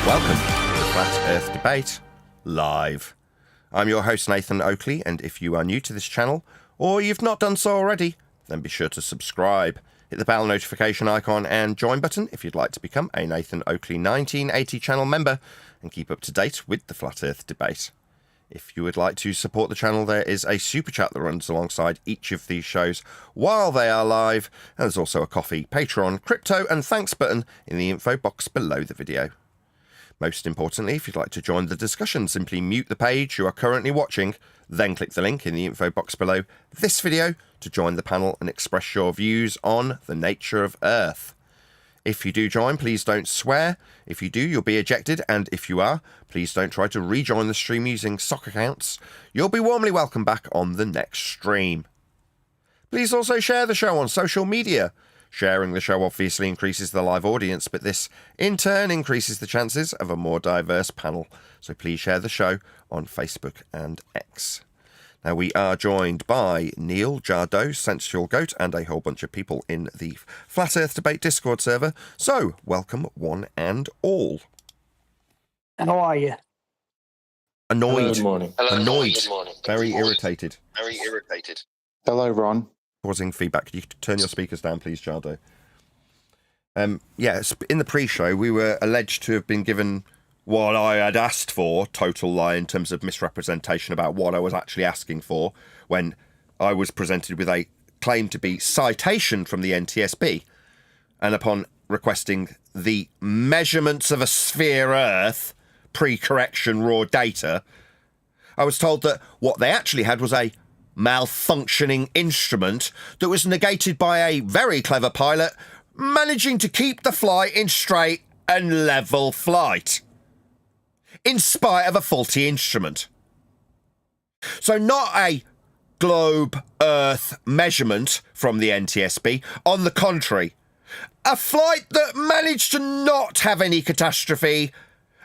Welcome to the Flat Earth Debate Live. I'm your host Nathan Oakley, and if you are new to this channel, or you've not done so already, then be sure to subscribe. Hit the bell notification icon and join button if you'd like to become a Nathan Oakley 1980 channel member and keep up to date with the Flat Earth Debate. If you would like to support the channel, there is a super chat that runs alongside each of these shows while they are live, and there's also a coffee, Patreon, crypto and thanks button in the info box below the video. Most importantly, if you'd like to join the discussion, simply mute the page you are currently watching, then click the link in the info box below this video to join the panel and express your views on the nature of Earth. If you do join, please don't swear. If you do, you'll be ejected, and if you are, please don't try to rejoin the stream using sock accounts. You'll be warmly welcome back on the next stream. Please also share the show on social media. Sharing the show obviously increases the live audience, but this in turn increases the chances of a more diverse panel. So please share the show on Facebook and X. Now, we are joined by Neil, Jardo, Sensual Goat, and a whole bunch of people in the Flat Earth Debate Discord server. So, welcome one and all. How are you? Annoyed. Hello, good morning. Annoyed. Good morning. Very irritated. Very irritated. Hello, Ron. Causing feedback. Could you turn your speakers down, please, Jardo? Yes, in the pre-show, we were alleged to have been given what I had asked for, total lie in terms of misrepresentation about what I was actually asking for, when I was presented with a claim to be citation from the NTSB, and upon requesting the measurements of a sphere Earth, pre-correction raw data, I was told that what they actually had was a malfunctioning instrument that was negated by a very clever pilot managing to keep the flight in straight and level flight, in spite of a faulty instrument. So not a globe Earth measurement from the NTSB, on the contrary, a flight that managed to not have any catastrophe,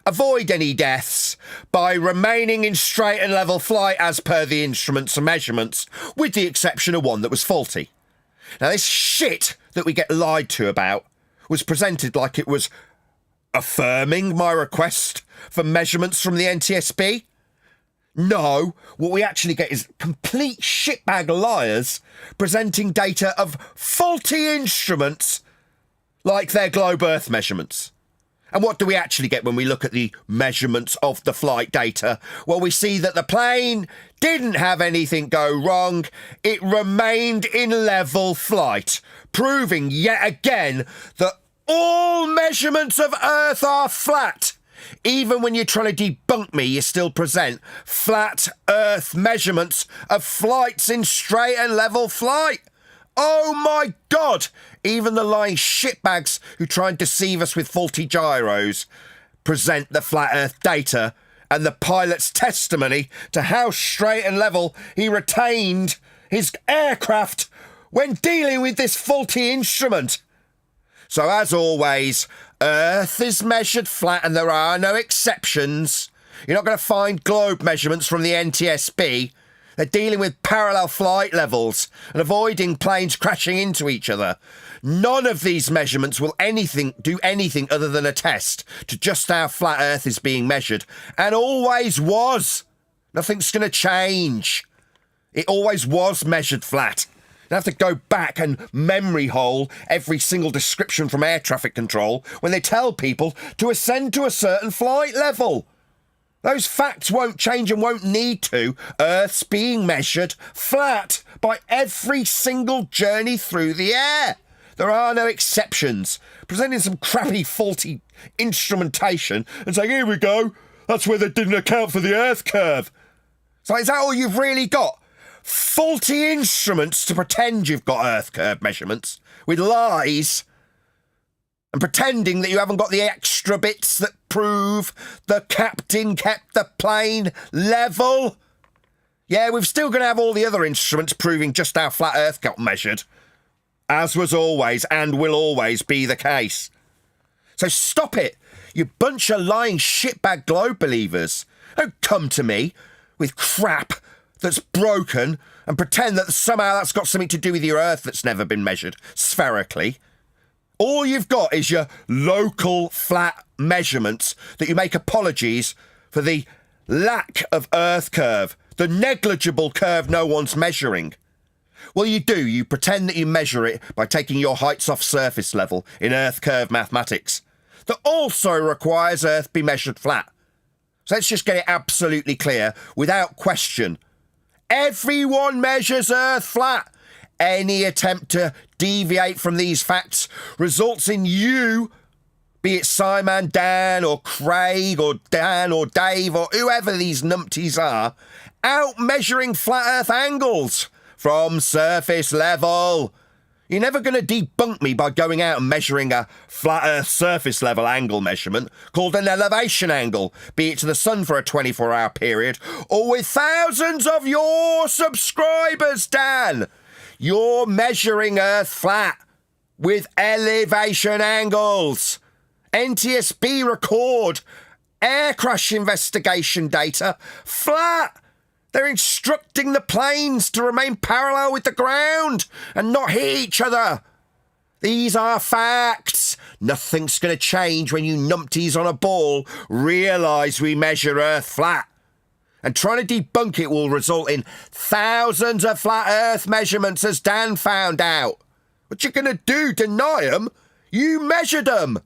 avoid any deaths, by remaining in straight and level flight as per the instruments and measurements, with the exception of one that was faulty. Now, this shit that we get lied to about was presented like it was affirming my request for measurements from the NTSB. No, what we actually get is complete shitbag liars presenting data of faulty instruments like their globe Earth measurements. And what do we actually get when we look at the measurements of the flight data? Well, we see that the plane didn't have anything go wrong. It remained in level flight, proving yet again that all measurements of Earth are flat. Even when you're trying to debunk me, you still present flat Earth measurements of flights in straight and level flight. Oh my God! Even the lying shitbags who try and deceive us with faulty gyros present the flat Earth data and the pilot's testimony to how straight and level he retained his aircraft when dealing with this faulty instrument. So as always, Earth is measured flat and there are no exceptions. You're not going to find globe measurements from the NTSB. They're dealing with parallel flight levels and avoiding planes crashing into each other. None of these measurements will do anything other than attest to just how flat Earth is being measured, and always was. Nothing's going to change. It always was measured flat. You have to go back and memory hole every single description from air traffic control when they tell people to ascend to a certain flight level. Those facts won't change and won't need to. Earth's being measured flat by every single journey through the air. There are no exceptions. Presenting some crappy, faulty instrumentation and saying, here we go, that's where they didn't account for the Earth curve. So is that all you've really got? Faulty instruments to pretend you've got Earth curve measurements with lies and pretending that you haven't got the extra bits that prove the captain kept the plane level? Yeah, we're still going to have all the other instruments proving just how flat Earth got measured, as was always and will always be the case. So stop it, you bunch of lying shitbag globe believers. Don't come to me with crap that's broken and pretend that somehow that's got something to do with your Earth that's never been measured spherically. All you've got is your local flat measurements that you make apologies for the lack of Earth curve, the negligible curve no one's measuring. Well, you do. You pretend that you measure it by taking your heights off surface level in Earth curve mathematics. That also requires Earth be measured flat. So let's just get it absolutely clear, without question. Everyone measures Earth flat. Any attempt to deviate from these facts results in you, be it Simon, Dan, or Craig, or Dan, or Dave, or whoever these numpties are, out measuring flat Earth angles from surface level. You're never going to debunk me by going out and measuring a flat Earth surface level angle measurement called an elevation angle, be it to the sun for a 24-hour period, or with thousands of your subscribers, Dan. You're measuring Earth flat with elevation angles. NTSB record air crash investigation data flat. They're instructing the planes to remain parallel with the ground and not hit each other. These are facts. Nothing's going to change when you numpties on a ball realise we measure Earth flat. And trying to debunk it will result in thousands of flat Earth measurements, as Dan found out. What you going to do, deny them? You measured them.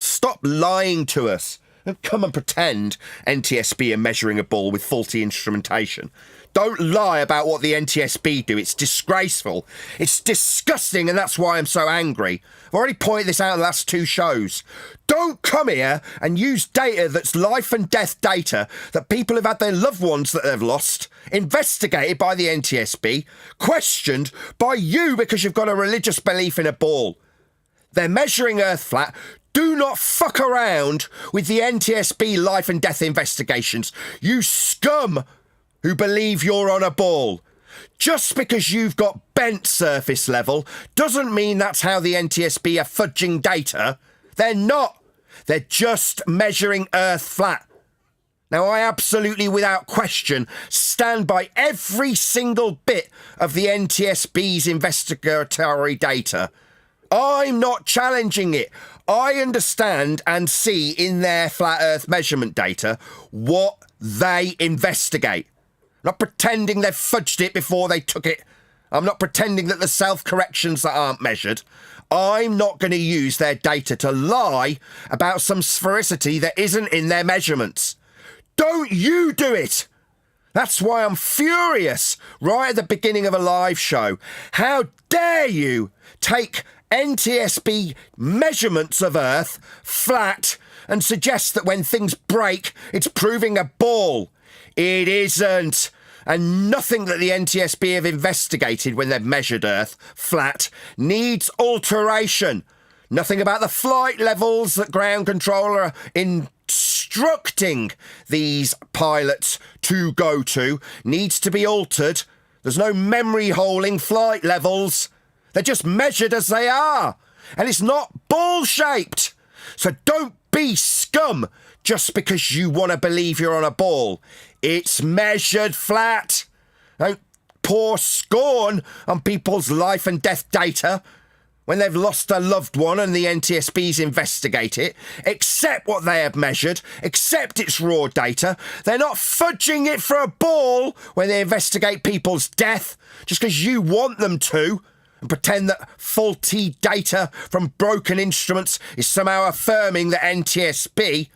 Stop lying to us. Don't come and pretend NTSB are measuring a ball with faulty instrumentation. Don't lie about what the NTSB do. It's disgraceful. It's disgusting, and that's why I'm so angry. I've already pointed this out in the last 2 shows. Don't come here and use data that's life and death data that people have had their loved ones that they've lost investigated by the NTSB, questioned by you because you've got a religious belief in a ball. They're measuring Earth flat. Do not fuck around with the NTSB life and death investigations, you scum who believe you're on a ball. Just because you've got bent surface level doesn't mean that's how the NTSB are fudging data. They're not. They're just measuring Earth flat. Now, I absolutely, without question, stand by every single bit of the NTSB's investigatory data. I'm not challenging it. I understand and see in their flat Earth measurement data what they investigate. I'm not pretending they've fudged it before they took it. I'm not pretending that there's self-corrections that aren't measured. I'm not going to use their data to lie about some sphericity that isn't in their measurements. Don't you do it! That's why I'm furious right at the beginning of a live show. How dare you take NTSB measurements of Earth flat and suggest that when things break, it's proving a ball. It isn't. And nothing that the NTSB have investigated when they've measured Earth flat needs alteration. Nothing about the flight levels that ground control are instructing these pilots to go to needs to be altered. There's no memory holing flight levels. They're just measured as they are. And it's not ball-shaped. So don't be scum just because you want to believe you're on a ball. It's measured flat. Don't pour scorn on people's life and death data when they've lost a loved one and the NTSBs investigate it. Accept what they have measured. Accept its raw data. They're not fudging it for a ball when they investigate people's death just because you want them to. And pretend that faulty data from broken instruments is somehow affirming the NTSB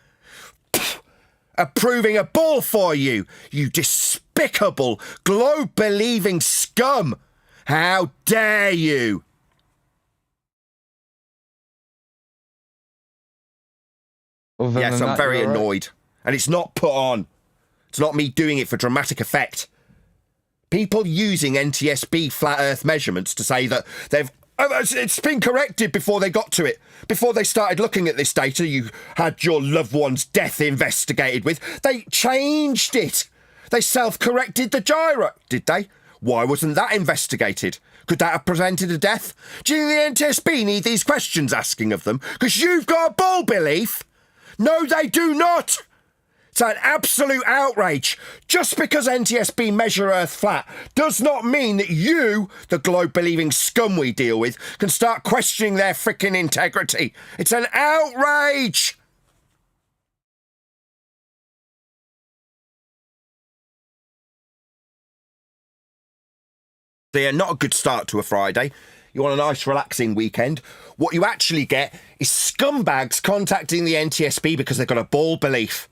approving a ball for you, you despicable, globe-believing scum. How dare you? Yes, I'm very annoyed. And it's not put on. It's not me doing it for dramatic effect. People using NTSB flat Earth measurements to say that it's been corrected before they got to it. Before they started looking at this data you had your loved one's death investigated with, they changed it. They self-corrected the gyro. Did they? Why wasn't that investigated? Could that have prevented a death? Do you think the NTSB need these questions asking of them? Because you've got a bull belief? No, they do not. It's an absolute outrage. Just because NTSB measure Earth flat does not mean that you, the globe-believing scum we deal with, can start questioning their frickin' integrity. It's an outrage! They're not a good start to a Friday. You want a nice, relaxing weekend. What you actually get is scumbags contacting the NTSB because they've got a bald belief.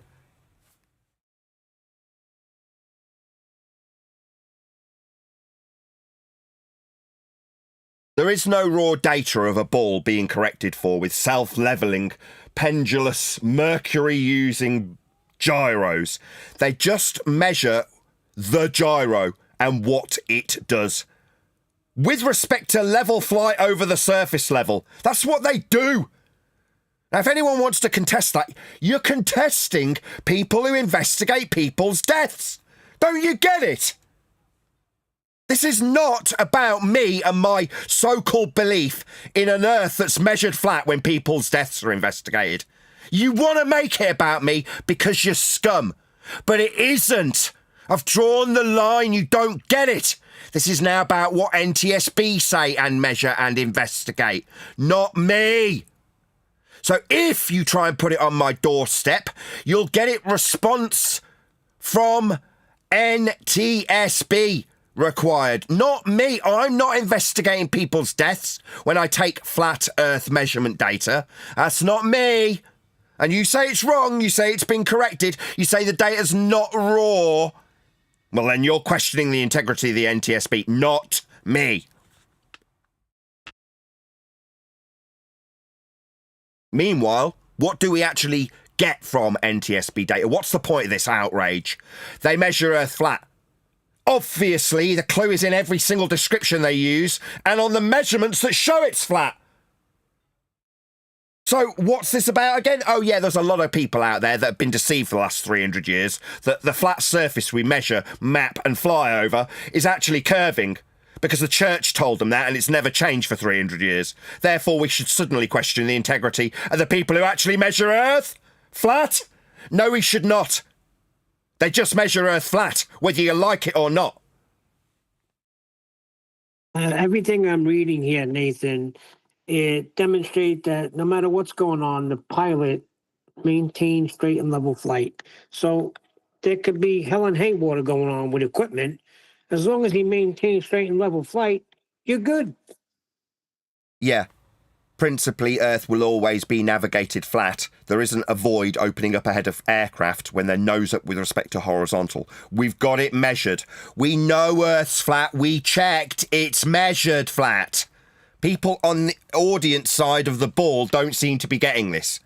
There is no raw data of a ball being corrected for with self-levelling, pendulous, mercury-using gyros. They just measure the gyro and what it does. With respect to level flight over the surface level. That's what they do. Now, if anyone wants to contest that, you're contesting people who investigate people's deaths. Don't you get it? This is not about me and my so-called belief in an Earth that's measured flat when people's deaths are investigated. You want to make it about me because you're scum. But it isn't. I've drawn the line. You don't get it. This is now about what NTSB say and measure and investigate, not me. So if you try and put it on my doorstep, you'll get it response from NTSB. Required. Not me. I'm not investigating people's deaths when I take flat Earth measurement data. That's not me. And you say it's wrong. You say it's been corrected. You say the data's not raw. Well, then you're questioning the integrity of the NTSB, not me. Meanwhile, what do we actually get from NTSB data? What's the point of this outrage? They measure Earth flat. Obviously, the clue is in every single description they use and on the measurements that show it's flat. So what's this about again? Oh yeah, there's a lot of people out there that have been deceived for the last 300 years that the flat surface we measure, map and fly over is actually curving because the church told them that and it's never changed for 300 years. Therefore, we should suddenly question the integrity of the people who actually measure Earth flat. No, we should not. They just measure Earth flat, whether you like it or not. Everything I'm reading here, Nathan, it demonstrates that no matter what's going on, the pilot maintains straight and level flight. So there could be hell and haywater going on with equipment. As long as he maintains straight and level flight, you're good. Yeah. Principally, Earth will always be navigated flat. There isn't a void opening up ahead of aircraft when they're nose up with respect to horizontal. We've got it measured. We know Earth's flat. We checked. It's measured flat. People on the audience side of the ball don't seem to be getting this.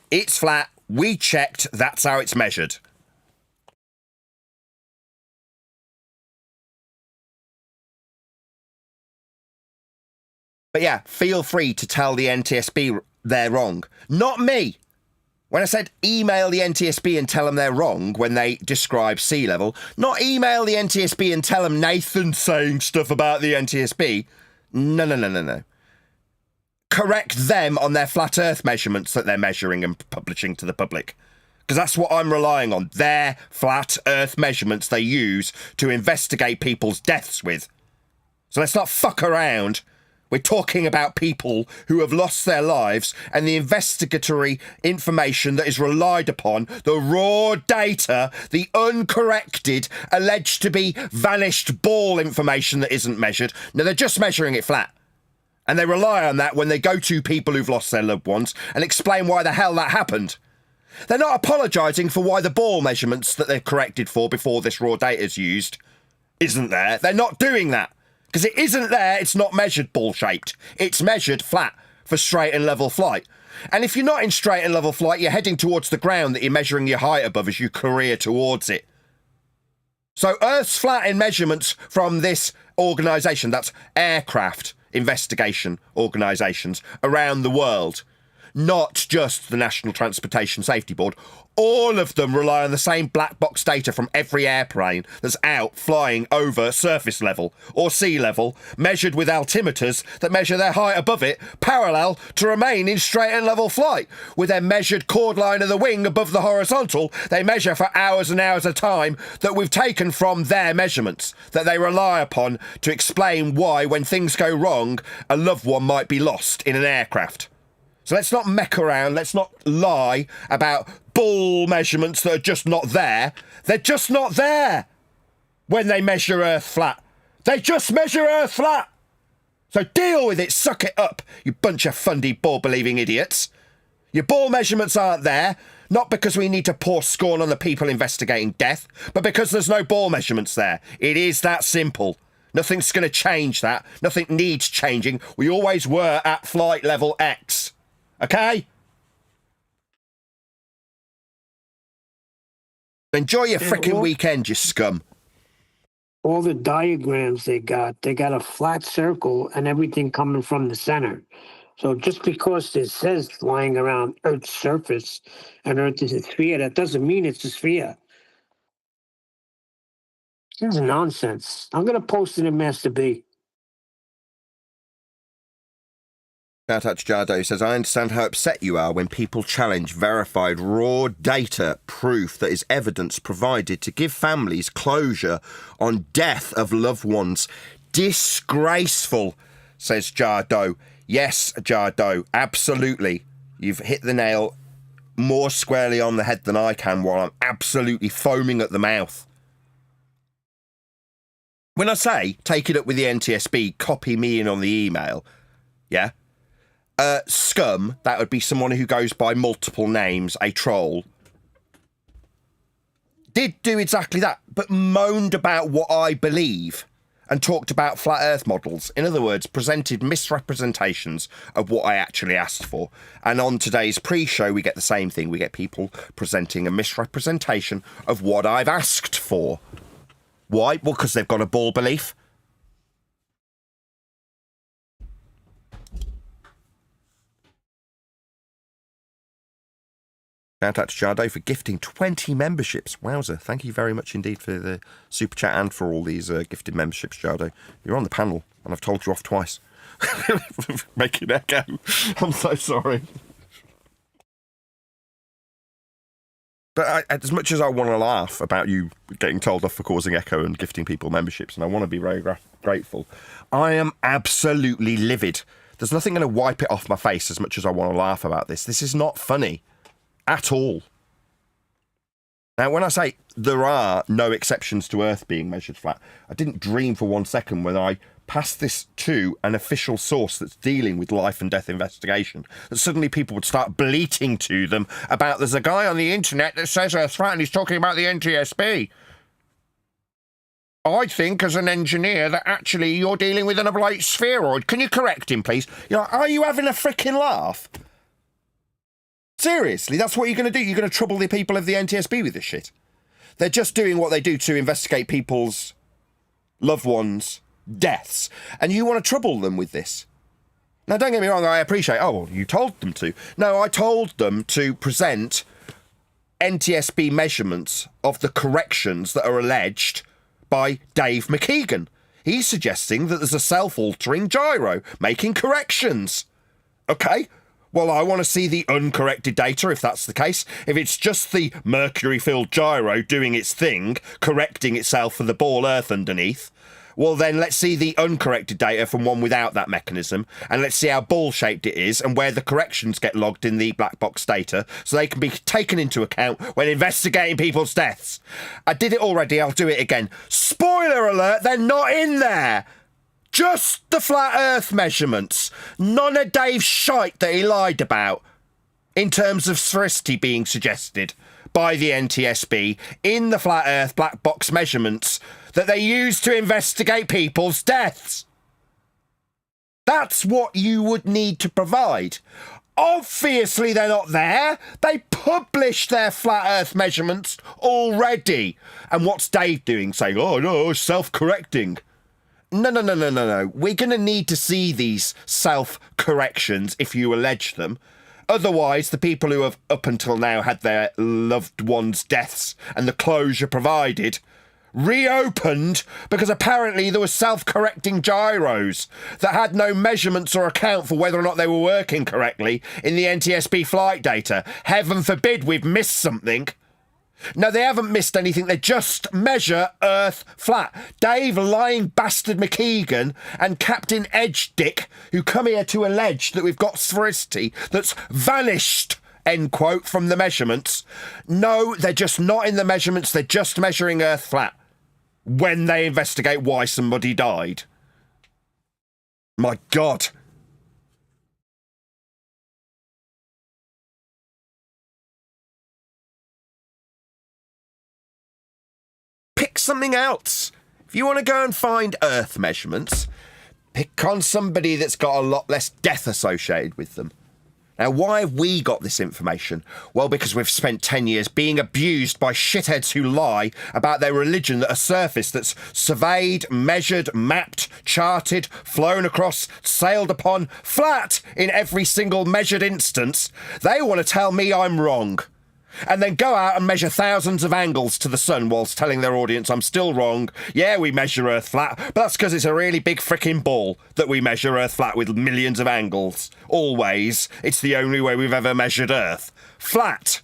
It's flat. We checked. That's how it's measured. But yeah, feel free to tell the NTSB they're wrong. Not me. When I said email the NTSB and tell them they're wrong when they describe sea level, not email the NTSB and tell them Nathan's saying stuff about the NTSB. No. Correct them on their flat Earth measurements that they're measuring and publishing to the public. Because that's what I'm relying on. Their flat Earth measurements they use to investigate people's deaths with. So let's not fuck around. We're talking about people who have lost their lives and the investigatory information that is relied upon, the raw data, the uncorrected, alleged to be vanished ball information that isn't measured. No, they're just measuring it flat. And they rely on that when they go to people who've lost their loved ones and explain why the hell that happened. They're not apologising for why the ball measurements that they've corrected for before this raw data is used isn't there. They're not doing that. Because it isn't there, it's not measured ball-shaped. It's measured flat for straight and level flight. And if you're not in straight and level flight, you're heading towards the ground that you're measuring your height above as you career towards it. So Earth's flat in measurements from this organisation, that's aircraft investigation organisations around the world, not just the National Transportation Safety Board. All of them rely on the same black box data from every airplane that's out flying over surface level or sea level, measured with altimeters that measure their height above it, parallel to remain in straight and level flight. With their measured chord line of the wing above the horizontal, they measure for hours and hours of time that we've taken from their measurements, that they rely upon to explain why, when things go wrong, a loved one might be lost in an aircraft. So let's not mech around, let's not lie about bull measurements that are just not there. They're just not there when they measure Earth flat. They just measure Earth flat. So deal with it, suck it up, you bunch of fundy ball-believing idiots. Your ball measurements aren't there, not because we need to pour scorn on the people investigating death, but because there's no ball measurements there. It is that simple. Nothing's going to change that. Nothing needs changing. We always were at flight level X. Okay? Enjoy your frickin' weekend, you scum. All the diagrams they got a flat circle and everything coming from the center. So just because it says flying around Earth's surface and Earth is a sphere, that doesn't mean it's a sphere. This is nonsense. I'm going to post it in Master B. Shout out to Jardo, who says, I understand how upset you are when people challenge verified raw data proof that is evidence provided to give families closure on death of loved ones. Disgraceful, says Jardo. Yes, Jardo, absolutely. You've hit the nail more squarely on the head than I can, while I'm absolutely foaming at the mouth. When I say take it up with the NTSB, copy me in on the email, yeah? Scum, that would be someone who goes by multiple names, a troll, did do exactly that, but moaned about what I believe and talked about flat earth models. In other words, presented misrepresentations of what I actually asked for. And on today's pre-show, we get the same thing. We get people presenting a misrepresentation of what I've asked for. Why? Well, because they've got a ball belief. Shout out to Jardo for gifting 20 memberships. Wowzer. Thank you very much indeed for the super chat and for all these gifted memberships, Jardo. You're on the panel, and I've told you off twice. Making echo. I'm so sorry. But as much as I want to laugh about you getting told off for causing echo and gifting people memberships, and I want to be very grateful, I am absolutely livid. There's nothing going to wipe it off my face as much as I want to laugh about this. This is not funny. At all. Now, when I say there are no exceptions to Earth being measured flat, I didn't dream for 1 second when I passed this to an official source that's dealing with life and death investigation, that suddenly people would start bleating to them about there's a guy on the internet that says Earth's flat and he's talking about the NTSB. I think, as an engineer, that actually you're dealing with an oblate spheroid. Can you correct him, please? You're like, are you having a frickin' laugh? Seriously, that's what you're going to do? You're going to trouble the people of the NTSB with this shit? They're just doing what they do to investigate people's loved ones' deaths, and you want to trouble them with this? Now, don't get me wrong, I appreciate, oh, well, you told them to. No, I told them to present NTSB measurements of the corrections that are alleged by Dave McKeegan. He's suggesting that there's a self-altering gyro making corrections. Okay. Well, I want to see the uncorrected data, if that's the case. If it's just the mercury-filled gyro doing its thing, correcting itself for the ball Earth underneath, well, then let's see the uncorrected data from one without that mechanism, and let's see how ball-shaped it is and where the corrections get logged in the black box data so they can be taken into account when investigating people's deaths. I did it already, I'll do it again. Spoiler alert, they're not in there! Just the flat Earth measurements. None of Dave's shite that he lied about in terms of sphericity being suggested by the NTSB in the flat Earth black box measurements that they use to investigate people's deaths. That's what you would need to provide. Obviously they're not there. They published their flat Earth measurements already. And what's Dave doing? Saying, oh no, self-correcting. No. We're going to need to see these self-corrections if you allege them. Otherwise, the people who have up until now had their loved ones' deaths and the closure provided reopened because apparently there were self-correcting gyros that had no measurements or account for whether or not they were working correctly in the NTSB flight data. Heaven forbid we've missed something. No, they haven't missed anything. They just measure Earth flat. Dave lying bastard McKeegan and Captain Edge Dick, who come here to allege that we've got sphericity that's vanished, end quote, from the measurements. No, they're just not in the measurements. They're just measuring Earth flat when they investigate why somebody died. My God. Pick something else. If you want to go and find Earth measurements, pick on somebody that's got a lot less death associated with them. Now, why have we got this information? Well, because we've spent 10 years being abused by shitheads who lie about their religion at a surface that's surveyed, measured, mapped, charted, flown across, sailed upon, flat in every single measured instance. They want to tell me I'm wrong. And then go out and measure thousands of angles to the sun whilst telling their audience I'm still wrong. Yeah, we measure Earth flat, but that's because it's a really big frickin' ball that we measure Earth flat with millions of angles. Always. It's the only way we've ever measured Earth. Flat.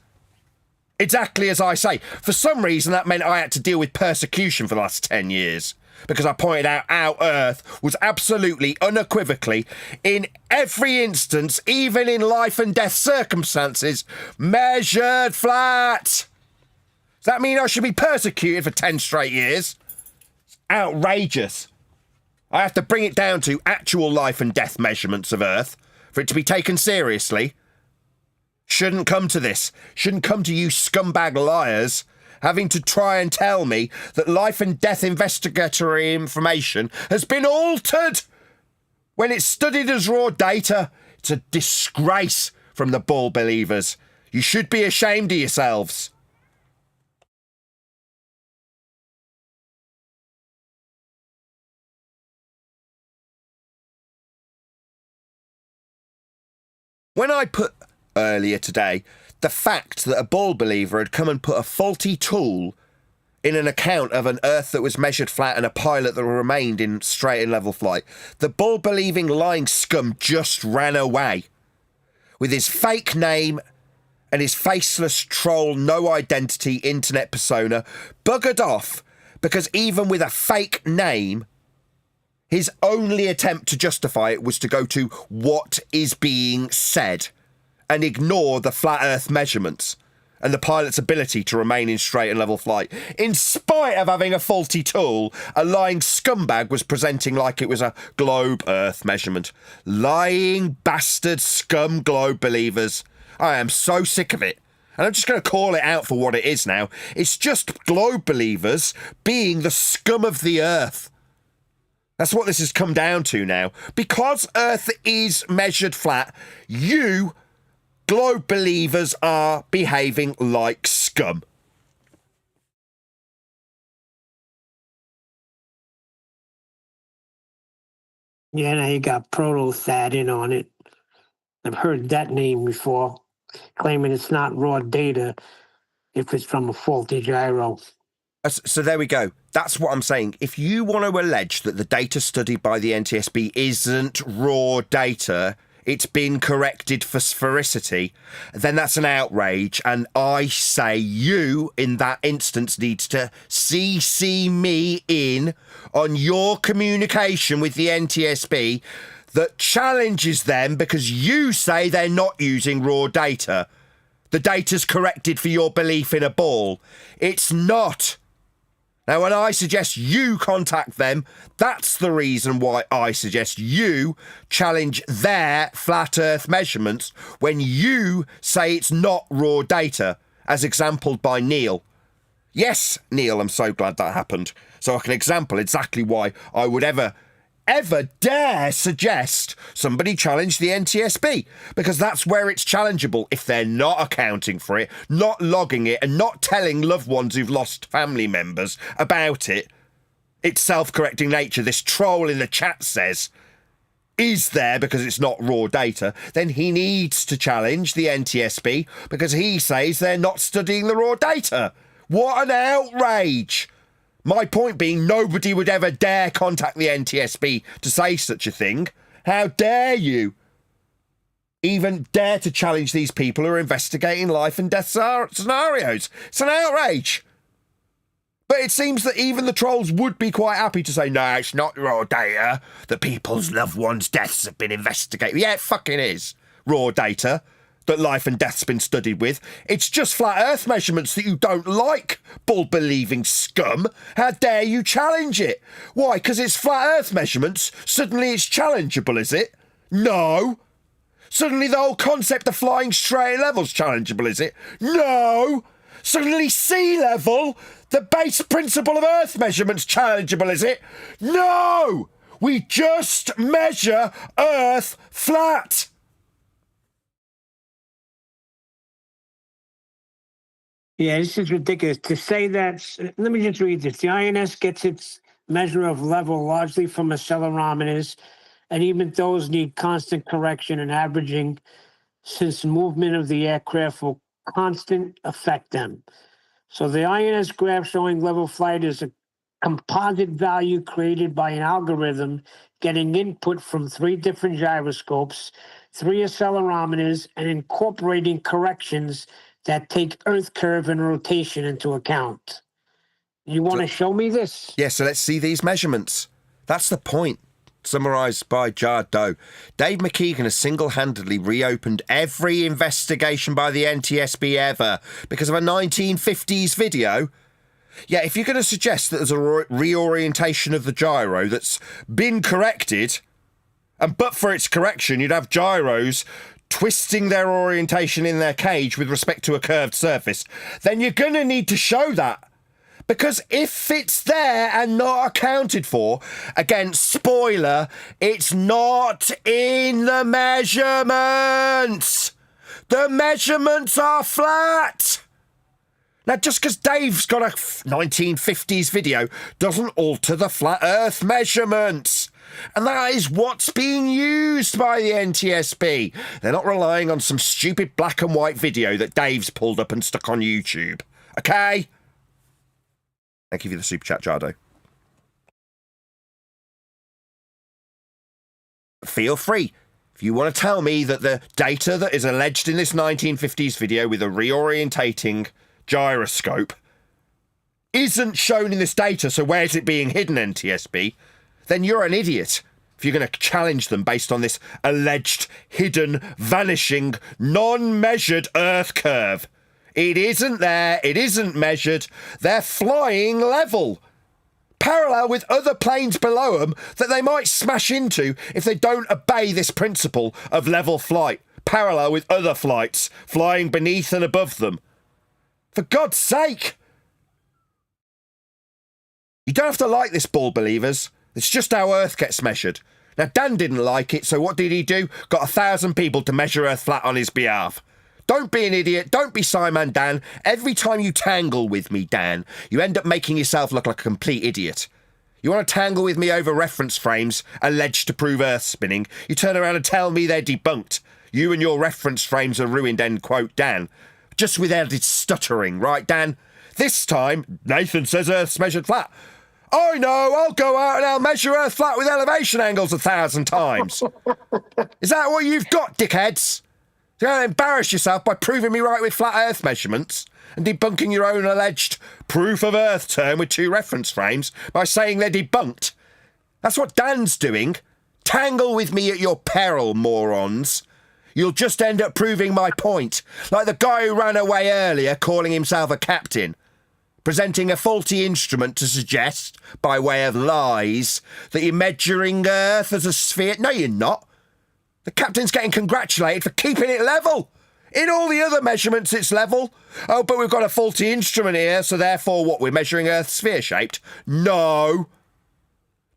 Exactly as I say. For some reason, that meant I had to deal with persecution for the last 10 years. Because I pointed out how Earth was absolutely, unequivocally, in every instance, even in life and death circumstances, measured flat. Does that mean I should be persecuted for 10 straight years? It's outrageous. I have to bring it down to actual life and death measurements of Earth for it to be taken seriously. Shouldn't come to this. Shouldn't come to you scumbag liars having to try and tell me that life and death investigatory information has been altered when it's studied as raw data. It's a disgrace from the ball believers. You should be ashamed of yourselves. When I put earlier today the fact that a ball believer had come and put a faulty tool in an account of an Earth that was measured flat and a pilot that remained in straight and level flight, the ball-believing lying scum just ran away with his fake name and his faceless troll, no identity internet persona, buggered off because even with a fake name, his only attempt to justify it was to go to what is being said and ignore the flat Earth measurements and the pilot's ability to remain in straight and level flight. In spite of having a faulty tool, a lying scumbag was presenting like it was a globe Earth measurement. Lying bastard scum globe believers. I am so sick of it. And I'm just going to call it out for what it is now. It's just globe believers being the scum of the Earth. That's what this has come down to now. Because Earth is measured flat, you globe believers are behaving like scum. Yeah, now you got Proto-Thad in on it. I've heard that name before, claiming it's not raw data if it's from a faulty gyro. So there we go. That's what I'm saying. If you want to allege that the data studied by the NTSB isn't raw data, it's been corrected for sphericity, then that's an outrage. And I say you, in that instance, needs to CC me in on your communication with the NTSB that challenges them because you say they're not using raw data. The data's corrected for your belief in a ball. It's not. Now, when I suggest you contact them, that's the reason why I suggest you challenge their flat Earth measurements when you say it's not raw data, as exampled by Neil. Yes, Neil, I'm so glad that happened. So I can example exactly why I would ever dare suggest somebody challenge the NTSB, because that's where it's challengeable. If they're not accounting for it, not logging it, and not telling loved ones who've lost family members about it, it's self-correcting nature. This troll in the chat says, is there because it's not raw data, then he needs to challenge the NTSB because he says they're not studying the raw data. What an outrage! My point being, nobody would ever dare contact the NTSB to say such a thing. How dare you even dare to challenge these people who are investigating life and death scenarios? It's an outrage. But it seems that even the trolls would be quite happy to say, no, it's not raw data that people's loved ones' deaths have been investigated. Yeah, it fucking is raw data that life and death's been studied with. It's just flat earth measurements that you don't like, bull-believing scum. How dare you challenge it? Why? Because it's flat earth measurements? Suddenly it's challengeable, is it? No. Suddenly the whole concept of flying straight level's challengeable, is it? No. Suddenly sea level, the base principle of earth measurement's challengeable, is it? No. We just measure earth flat. Yeah, this is ridiculous. To say that, let me just read this. The INS gets its measure of level largely from accelerometers, and even those need constant correction and averaging since movement of the aircraft will constant affect them. So the INS graph showing level flight is a composite value created by an algorithm getting input from 3 different gyroscopes, 3 accelerometers, and incorporating corrections that take Earth curve and rotation into account. You want to show me this? Yeah, so let's see these measurements. That's the point. Summarised by Jar Doe. Dave McKeegan has single-handedly reopened every investigation by the NTSB ever because of a 1950s video. Yeah, if you're going to suggest that there's a reorientation of the gyro that's been corrected, and but for its correction, you'd have gyros twisting their orientation in their cage with respect to a curved surface, then you're going to need to show that. Because if it's there and not accounted for, again, spoiler, it's not in the measurements. The measurements are flat. Now, just because Dave's got a 1950s video doesn't alter the flat Earth measurements. And that is what's being used by the NTSB. They're not relying on some stupid black and white video that Dave's pulled up and stuck on YouTube. Okay? Thank you for the super chat, Jardo. Feel free. If you want to tell me that the data that is alleged in this 1950s video with a reorientating gyroscope isn't shown in this data, so where's it being hidden, NTSB? Then you're an idiot if you're going to challenge them based on this alleged, hidden, vanishing, non-measured Earth curve. It isn't there, it isn't measured, they're flying level, parallel with other planes below them that they might smash into if they don't obey this principle of level flight, parallel with other flights flying beneath and above them. For God's sake! You don't have to like this, ball believers. It's just how Earth gets measured. Now, Dan didn't like it, so what did he do? Got 1,000 people to measure Earth flat on his behalf. Don't be an idiot. Don't be Simon, Dan. Every time you tangle with me, Dan, you end up making yourself look like a complete idiot. You want to tangle with me over reference frames alleged to prove Earth spinning, you turn around and tell me they're debunked. You and your reference frames are ruined, end quote, Dan. Just with added stuttering, right, Dan? This time, Nathan says Earth's measured flat. I know, I'll go out and I'll measure Earth flat with elevation angles 1,000 times. Is that what you've got, dickheads? You're going to embarrass yourself by proving me right with flat Earth measurements and debunking your own alleged proof of Earth term with 2 reference frames by saying they're debunked. That's what Dan's doing. Tangle with me at your peril, morons. You'll just end up proving my point, like the guy who ran away earlier calling himself a captain, presenting a faulty instrument to suggest, by way of lies, that you're measuring Earth as a sphere. No, you're not. The captain's getting congratulated for keeping it level. In all the other measurements, it's level. Oh, but we've got a faulty instrument here, so therefore what, we're measuring Earth sphere-shaped? No.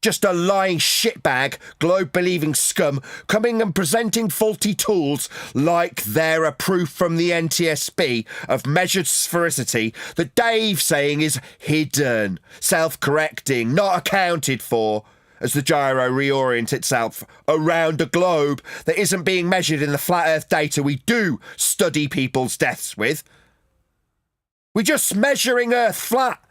Just a lying shitbag, globe-believing scum coming and presenting faulty tools like they're a proof from the NTSB of measured sphericity that Dave's saying is hidden, self-correcting, not accounted for. as the gyro reorients itself around a globe that isn't being measured in the flat Earth data we do study people's deaths with. We're just measuring Earth flat.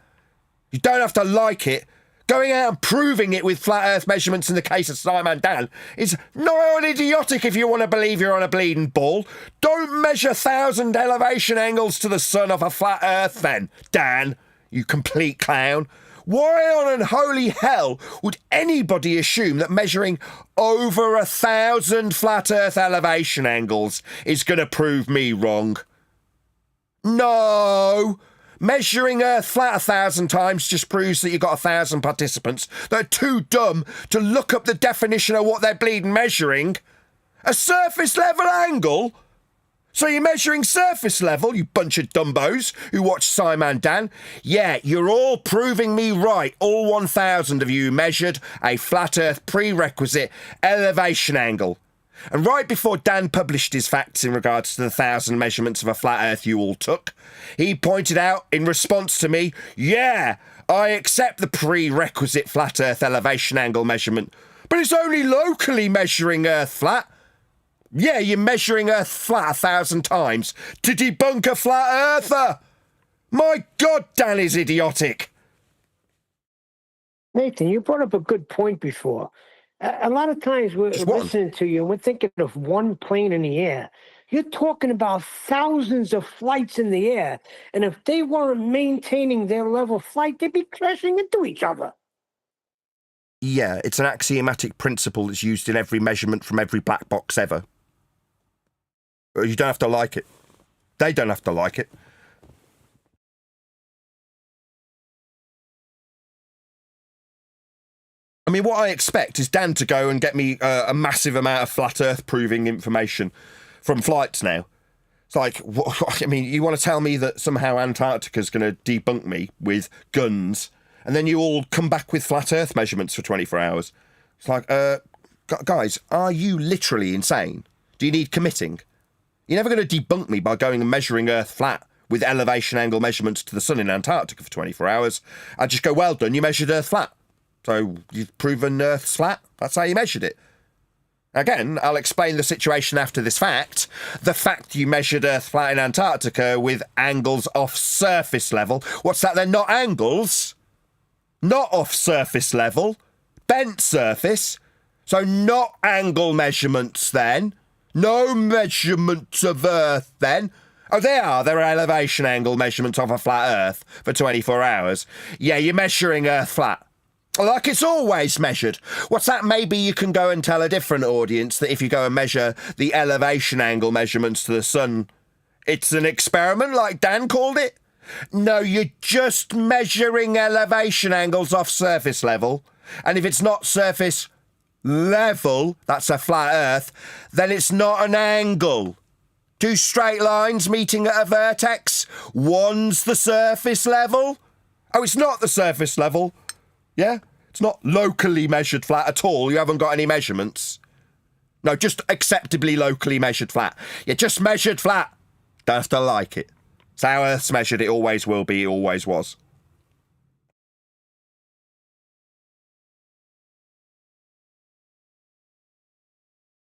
You don't have to like it. Going out and proving it with flat Earth measurements in the case of Simon Dan is not idiotic if you want to believe you're on a bleeding ball. Don't measure 1,000 elevation angles to the sun off a flat Earth then, Dan, you complete clown. Why on unholy hell would anybody assume that measuring over 1,000 flat Earth elevation angles is going to prove me wrong? No! Measuring Earth flat 1,000 times just proves that you've got 1,000 participants that are too dumb to look up the definition of what they're bleeding measuring. A surface level angle? So you're measuring surface level, you bunch of dumbos who watch Simon Dan? Yeah, you're all proving me right. All 1,000 of you measured a flat Earth prerequisite elevation angle. And right before Dan published his facts in regards to the 1,000 measurements of a flat Earth you all took, he pointed out in response to me, yeah, I accept the prerequisite flat Earth elevation angle measurement, but it's only locally measuring Earth flat. Yeah, you're measuring Earth flat 1,000 times to debunk a flat earther. My God, Dan is idiotic. Nathan, you brought up a good point before. A lot of times we're listening to you and we're thinking of one plane in the air. You're talking about thousands of flights in the air. And if they weren't maintaining their level flight, they'd be crashing into each other. Yeah, it's an axiomatic principle that's used in every measurement from every black box ever. You don't have to like it. They don't have to like it. I mean, what I expect is Dan to go and get me a massive amount of flat Earth proving information from flights now. It's like, I mean, you want to tell me that somehow Antarctica's going to debunk me with guns, and then you all come back with flat Earth measurements for 24 hours. It's like, guys, are you literally insane? Do you need committing? You're never going to debunk me by going and measuring Earth flat with elevation angle measurements to the sun in Antarctica for 24 hours. I'd just go, well done, you measured Earth flat. So you've proven Earth's flat. That's how you measured it. Again, I'll explain the situation after this fact. The fact you measured Earth flat in Antarctica with angles off surface level. What's that then? Not angles. Not off surface level. Bent surface. So not angle measurements then. No measurements of Earth then. Oh, they are. There are elevation angle measurements of a flat Earth for 24 hours. Yeah, you're measuring Earth flat. Like it's always measured. What's that? Maybe you can go and tell a different audience that if you go and measure the elevation angle measurements to the sun, it's an experiment like Dan called it? No, you're just measuring elevation angles off surface level. And if it's not surface level, that's a flat Earth, then it's not an angle. Two straight lines meeting at a vertex. One's the surface level. Oh, it's not the surface level. Yeah? It's not locally measured flat at all. You haven't got any measurements. No, just acceptably locally measured flat. Yeah, just measured flat. Don't have to like it. It's how Earth's measured. It always will be. It always was.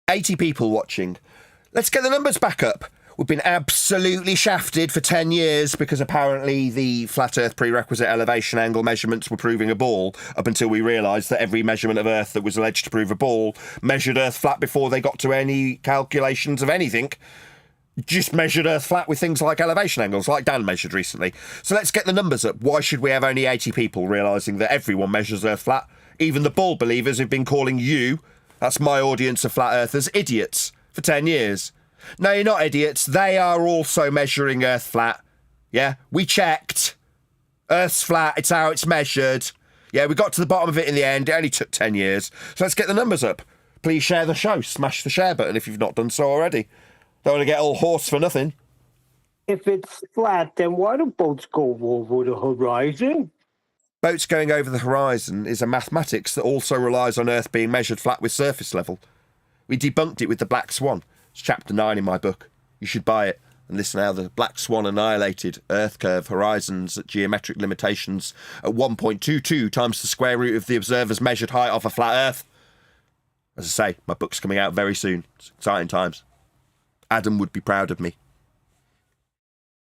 $80 people watching. Let's get the numbers back up. We've been absolutely shafted for 10 years because apparently the flat Earth prerequisite elevation angle measurements were proving a ball up until we realised that every measurement of Earth that was alleged to prove a ball measured Earth flat before they got to any calculations of anything. Just measured Earth flat with things like elevation angles, like Dan measured recently. So let's get the numbers up. Why should we have only 80 people realising that everyone measures Earth flat? Even the ball believers who've been calling you, that's my audience of flat Earthers, idiots for 10 years. No, you're not idiots. They are also measuring Earth flat. Yeah, we checked. Earth's flat. It's how it's measured. Yeah, we got to the bottom of it in the end. It only took 10 years. So let's get the numbers up. Please share the show. Smash the share button if you've not done so already. Don't want to get all hoarse for nothing. If it's flat, then why do boats go over the horizon? Boats going over the horizon is a mathematics that also relies on Earth being measured flat with surface level. We debunked it with the Black Swan. It's chapter 9 in my book. You should buy it. And listen how the black swan annihilated Earth curve horizons at geometric limitations at 1.22 times the square root of the observer's measured height off a flat Earth. As I say, my book's coming out very soon. It's exciting times. Adam would be proud of me.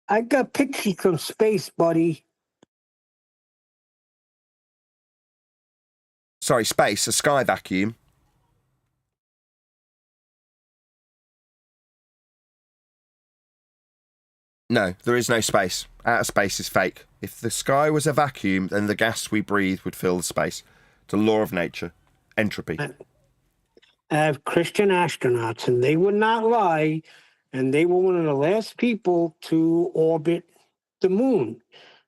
I got pictures from space, buddy. Sorry, space, a sky vacuum. No, there is no space. Outer space is fake. If the sky was a vacuum, then the gas we breathe would fill the space. It's a law of nature. Entropy. I have Christian astronauts, and they would not lie, and they were one of the last people to orbit the moon.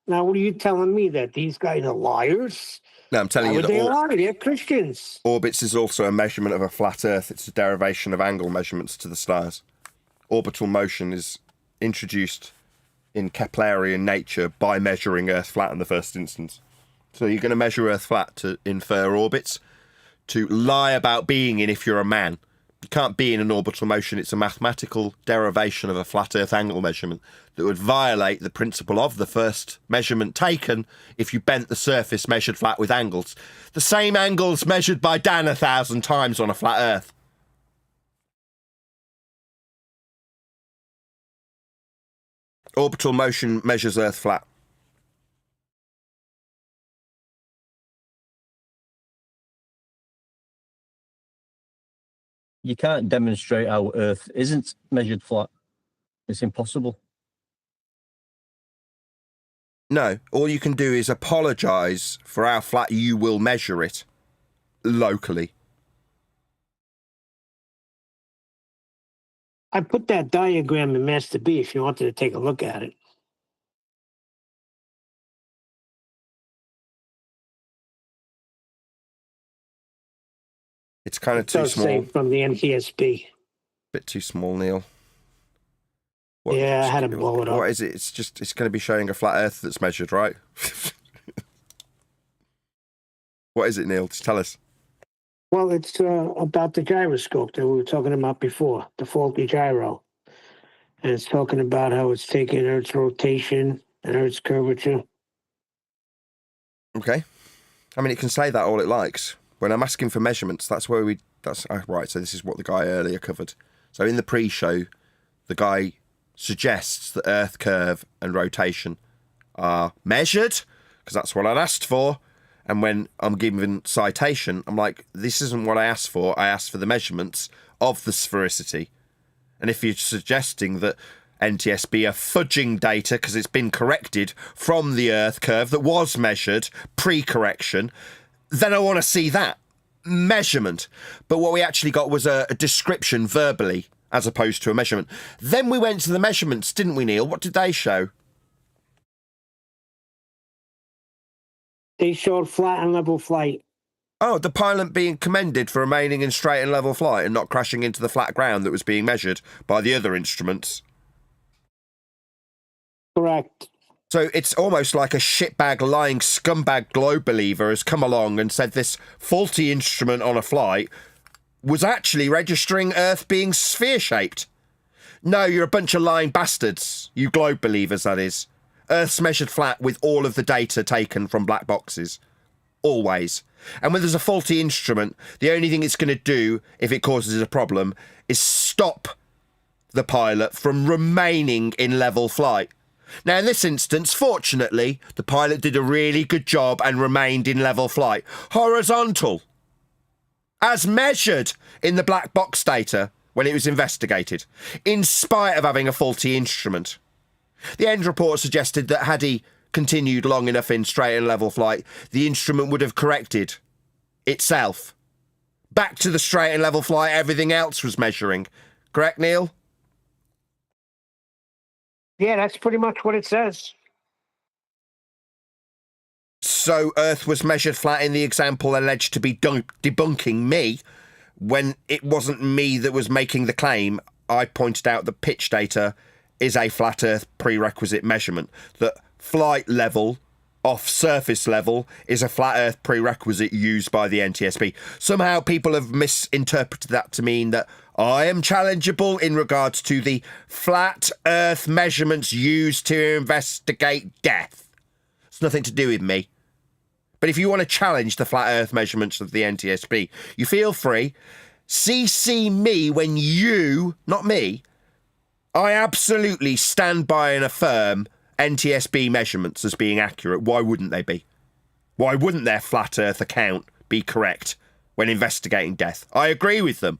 Now, what are you telling me, that these guys are liars? No, I'm telling you that they lie. They're Christians. Orbits is also a measurement of a flat Earth. It's a derivation of angle measurements to the stars. Orbital motion is introduced in Keplerian nature by measuring Earth flat in the first instance. So you're going to measure Earth flat to infer orbits, to lie about being in if you're a man. You can't be in an orbital motion. It's a mathematical derivation of a flat Earth angle measurement that would violate the principle of the first measurement taken if you bent the surface measured flat with angles. The same angles measured by Dan 1,000 times on a flat Earth. Orbital motion measures Earth flat. You can't demonstrate how Earth isn't measured flat. It's impossible. No, all you can do is apologise for how flat you will measure it locally. I put that diagram in Master B if you wanted to take a look at it. It's kind of too does small. say from the NTSB. Bit too small, Neil. Yeah, I had to blow it up. What is it? It's going to be showing a flat Earth that's measured, right? What is it, Neil? Just tell us. Well, it's about the gyroscope that we were talking about before, the faulty gyro. And it's talking about how it's taking Earth's rotation and Earth's curvature. Okay. I mean, it can say that all it likes. When I'm asking for measurements, that's where right, so this is what the guy earlier covered. So in the pre-show, the guy suggests that Earth curve and rotation are measured, because that's what I'd asked for. And when I'm given citation, I'm like, this isn't what I asked for. I asked for the measurements of the sphericity. And if you're suggesting that NTSB are fudging data because it's been corrected from the Earth curve that was measured pre-correction, then I want to see that measurement. But what we actually got was a description verbally as opposed to a measurement. Then we went to the measurements, didn't we, Neil? What did they show? They showed flat and level flight. Oh, the pilot being commended for remaining in straight and level flight and not crashing into the flat ground that was being measured by the other instruments. Correct. So it's almost like a shitbag lying scumbag globe believer has come along and said this faulty instrument on a flight was actually registering Earth being sphere-shaped. No, you're a bunch of lying bastards, you globe believers, that is. Earth's measured flat with all of the data taken from black boxes. Always. And when there's a faulty instrument, the only thing it's going to do, if it causes a problem, is stop the pilot from remaining in level flight. Now, in this instance, fortunately, the pilot did a really good job and remained in level flight. Horizontal. As measured in the black box data when it was investigated, in spite of having a faulty instrument. The end report suggested that had he continued long enough in straight and level flight, the instrument would have corrected itself. Back to the straight and level flight everything else was measuring. Correct, Neil? Yeah, that's pretty much what it says. So Earth was measured flat in the example alleged to be debunking me, when it wasn't me that was making the claim. I pointed out that pitch data is a flat Earth prerequisite measurement, that flight level off surface level is a flat Earth prerequisite used by the NTSB. Somehow people have misinterpreted that to mean that I am challengeable in regards to the flat Earth measurements used to investigate death. It's nothing to do with me. But if you want to challenge the flat Earth measurements of the NTSB, you feel free. CC me when you, not me, I absolutely stand by and affirm NTSB measurements as being accurate. Why wouldn't they be? Why wouldn't their flat Earth account be correct when investigating death? I agree with them.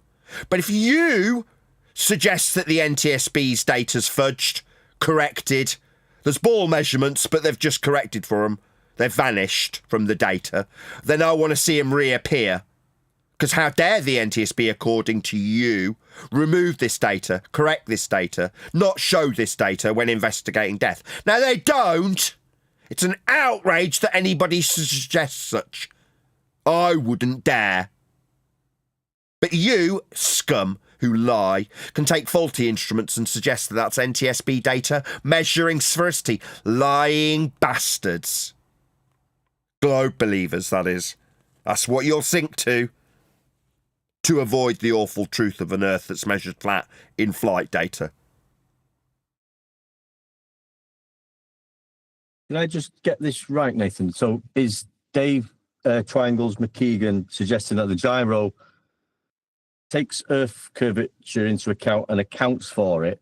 But if you suggest that the NTSB's data's fudged, corrected, there's ball measurements, but they've just corrected for them, they've vanished from the data, then I want to see them reappear. Because how dare the NTSB, according to you, remove this data, correct this data, not show this data when investigating death? Now, they don't. It's an outrage that anybody suggests such. I wouldn't dare. But you, scum, who lie, can take faulty instruments and suggest that that's NTSB data measuring sphericity. Lying bastards. Globe believers, that is. That's what you'll sink to avoid the awful truth of an Earth that's measured flat in flight data. Can I just get this right, Nathan? So is Dave Triangles McKeegan suggesting that the gyro takes Earth curvature into account and accounts for it,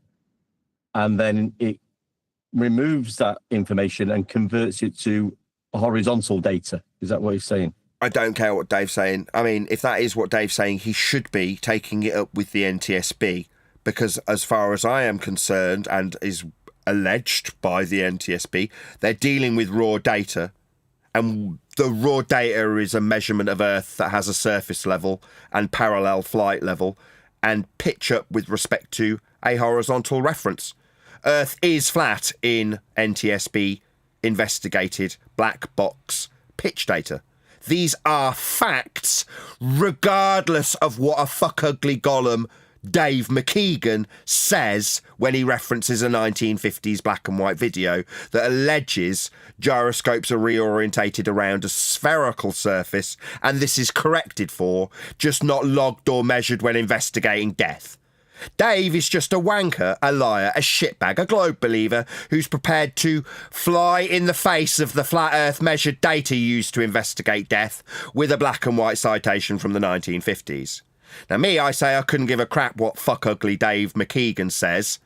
and then it removes that information and converts it to horizontal data? Is that what he's saying? I don't care what Dave's saying. I mean, if that is what Dave's saying, he should be taking it up with the NTSB, because as far as I am concerned, and is alleged by the NTSB, they're dealing with raw data, and the raw data is a measurement of Earth that has a surface level and parallel flight level and pitch up with respect to a horizontal reference. Earth is flat in NTSB investigated black box pitch data. These are facts, regardless of what a fuck ugly golem Dave McKeegan says when he references a 1950s black and white video that alleges gyroscopes are reorientated around a spherical surface, and this is corrected for, just not logged or measured when investigating death. Dave is just a wanker, a liar, a shitbag, a globe believer who's prepared to fly in the face of the flat Earth measured data used to investigate death with a black and white citation from the 1950s. Now, me, I say I couldn't give a crap what fuck ugly Dave McKeegan says.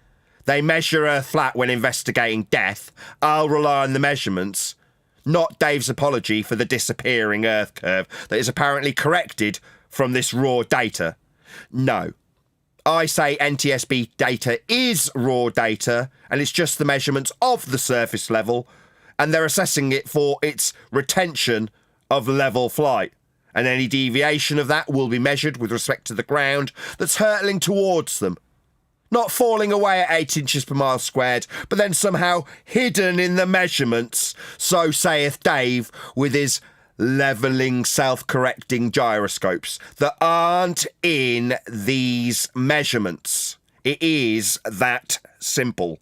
They measure Earth flat when investigating death. I'll rely on the measurements, not Dave's apology for the disappearing Earth curve that is apparently corrected from this raw data. No. I say NTSB data is raw data, and it's just the measurements of the surface level, and they're assessing it for its retention of level flight. And any deviation of that will be measured with respect to the ground that's hurtling towards them. Not falling away at 8 inches per mile squared, but then somehow hidden in the measurements, so saith Dave with his levelling, self-correcting gyroscopes that aren't in these measurements. It is that simple.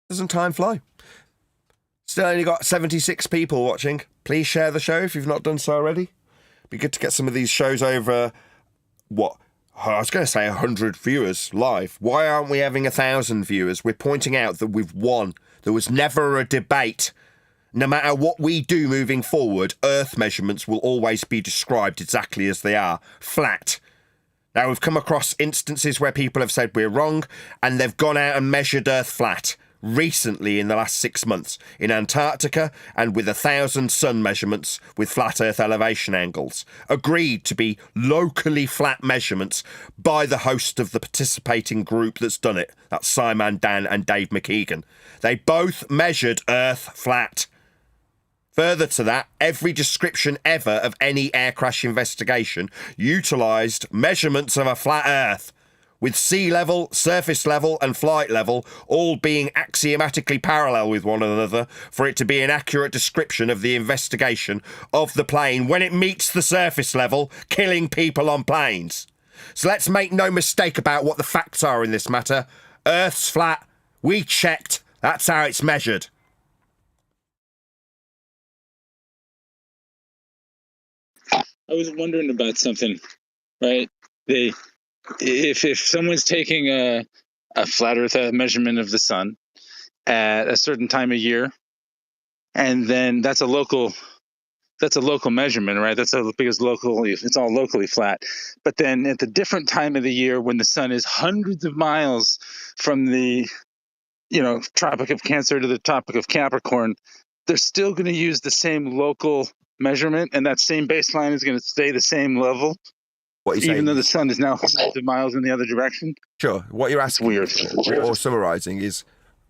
Doesn't time fly? Still only got 76 people watching. Please share the show if you've not done so already. Be good to get some of these shows over, what? I was going to say 100 viewers live. Why aren't we having 1,000 viewers? We're pointing out that we've won. There was never a debate. No matter what we do moving forward, Earth measurements will always be described exactly as they are, flat. Now, we've come across instances where people have said we're wrong, and they've gone out and measured Earth flat recently in the last 6 months in Antarctica, and with 1,000 sun measurements with flat Earth elevation angles, agreed to be locally flat measurements by the host of the participating group that's done it. That's Simon Dan and Dave McKeegan. They both measured Earth flat. Further to that, every description ever of any air crash investigation utilised measurements of a flat Earth, with sea level, surface level and flight level all being axiomatically parallel with one another for it to be an accurate description of the investigation of the plane when it meets the surface level, killing people on planes. So let's make no mistake about what the facts are in this matter. Earth's flat. We checked. That's how it's measured. I was wondering about something, right? If someone's taking a flat Earth measurement of the sun at a certain time of year, and then that's a local measurement, right? Because locally it's all locally flat. But then at the different time of the year when the sun is hundreds of miles from the Tropic of Cancer to the Tropic of Capricorn, they're still going to use the same local measurement, and that same baseline is going to stay the same level, What you're even saying though the is, sun is now hundreds of miles in the other direction. sure, what you're It's asking weird. or summarising is,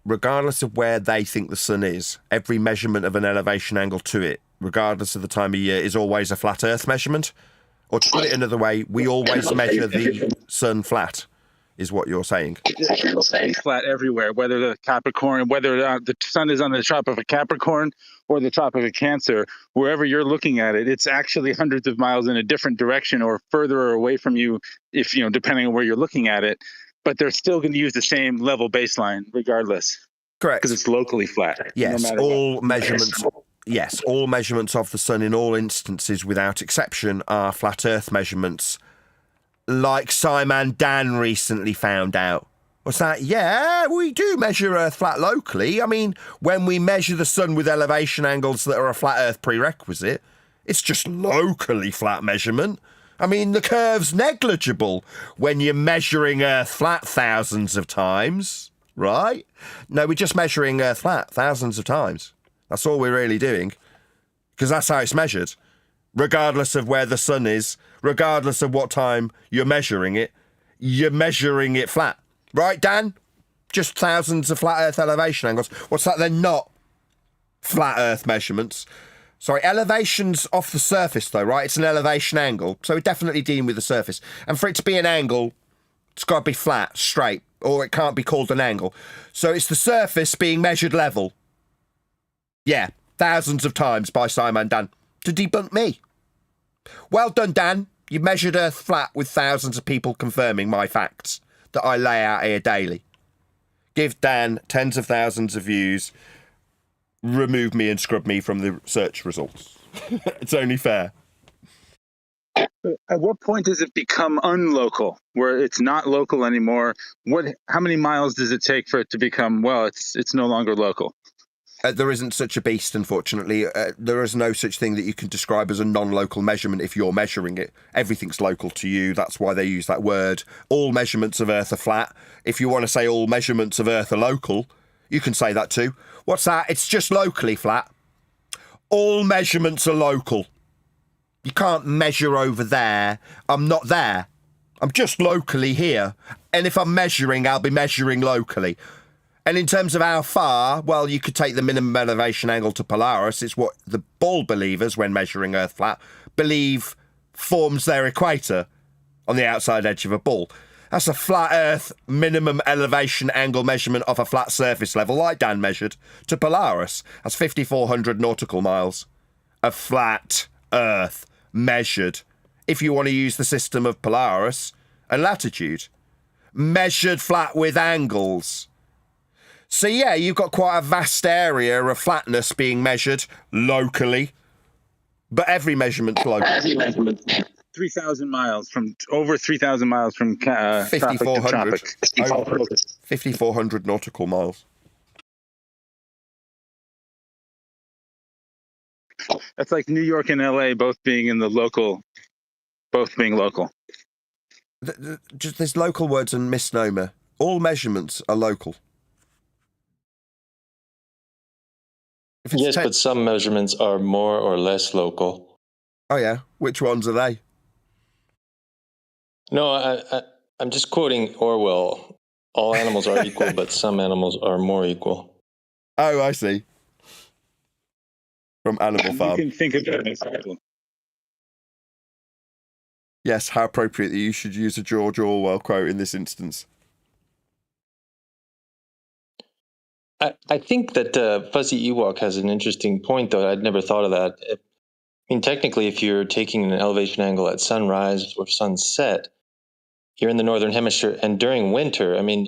regardless of where they think the sun is, every measurement of an elevation angle to it, regardless of the time of year, is always a flat Earth measurement? Or to put it another way, we always measure the sun flat, is what you're saying. It's flat everywhere, whether the sun is on the Tropic of Capricorn or the Tropic of Cancer, wherever you're looking at it, it's actually hundreds of miles in a different direction or further or away from you, if depending on where you're looking at it. But they're still going to use the same level baseline regardless, Correct. because it's locally flat. Yes, no matter all what. measurements. Yes, all measurements of the sun in all instances, without exception, are flat Earth measurements. Like Simon Dan recently found out. What's that? Yeah, we do measure Earth flat locally. I mean, when we measure the sun with elevation angles that are a flat Earth prerequisite, it's just locally flat measurement. I mean, the curve's negligible when you're measuring Earth flat thousands of times, right? No, we're just measuring Earth flat thousands of times. That's all we're really doing, because that's how it's measured. Regardless of where the sun is, regardless of what time you're measuring it flat. Right, Dan? Just thousands of flat Earth elevation angles. What's that then? Not flat Earth measurements. Sorry, elevations off the surface, though, right? It's an elevation angle, so we're definitely dealing with the surface. And for it to be an angle, it's got to be flat, straight, or it can't be called an angle. So it's the surface being measured level. Yeah, thousands of times by Simon Dan to debunk me. Well done, Dan. You measured Earth flat with thousands of people confirming my facts that I lay out here daily. Give Dan tens of thousands of views. Remove me and scrub me from the search results. It's only fair. At what point does it become unlocal, where it's not local anymore? How many miles does it take for it to become, well, it's no longer local? There isn't such a beast, unfortunately. There is no such thing that you can describe as a non-local measurement if you're measuring it. Everything's local to you. That's why they use that word. All measurements of Earth are flat. If you want to say all measurements of Earth are local, you can say that too. What's that? It's just locally flat. All measurements are local. You can't measure over there. I'm not there. I'm just locally here. And if I'm measuring, I'll be measuring locally. And in terms of how far, well, you could take the minimum elevation angle to Polaris. It's what the ball believers, when measuring Earth flat, believe forms their equator on the outside edge of a ball. That's a flat Earth minimum elevation angle measurement of a flat surface level, like Dan measured, to Polaris. That's 5,400 nautical miles of flat Earth measured, if you want to use the system of Polaris and latitude. Measured flat with angles. So yeah, you've got quite a vast area of flatness being measured locally, but every measument's local. 3,000 miles from over 3,000 miles from tropic to 5,400. tropic. 5,400 nautical miles. That's like New York and LA both being local. Just there's local words and misnomer. All measurements are local. Yes, but some measurements are more or less local. Oh yeah, which ones are they? No, I'm just quoting Orwell. All animals are equal, but some animals are more equal. Oh, I see. From Animal Farm. You can think of it as local. Yes, how appropriate that you should use a George Orwell quote in this instance. I think that Fuzzy Ewok has an interesting point, though. I'd never thought of that. I mean, technically, if you're taking an elevation angle at sunrise or sunset, you're in the northern hemisphere, and during winter, I mean,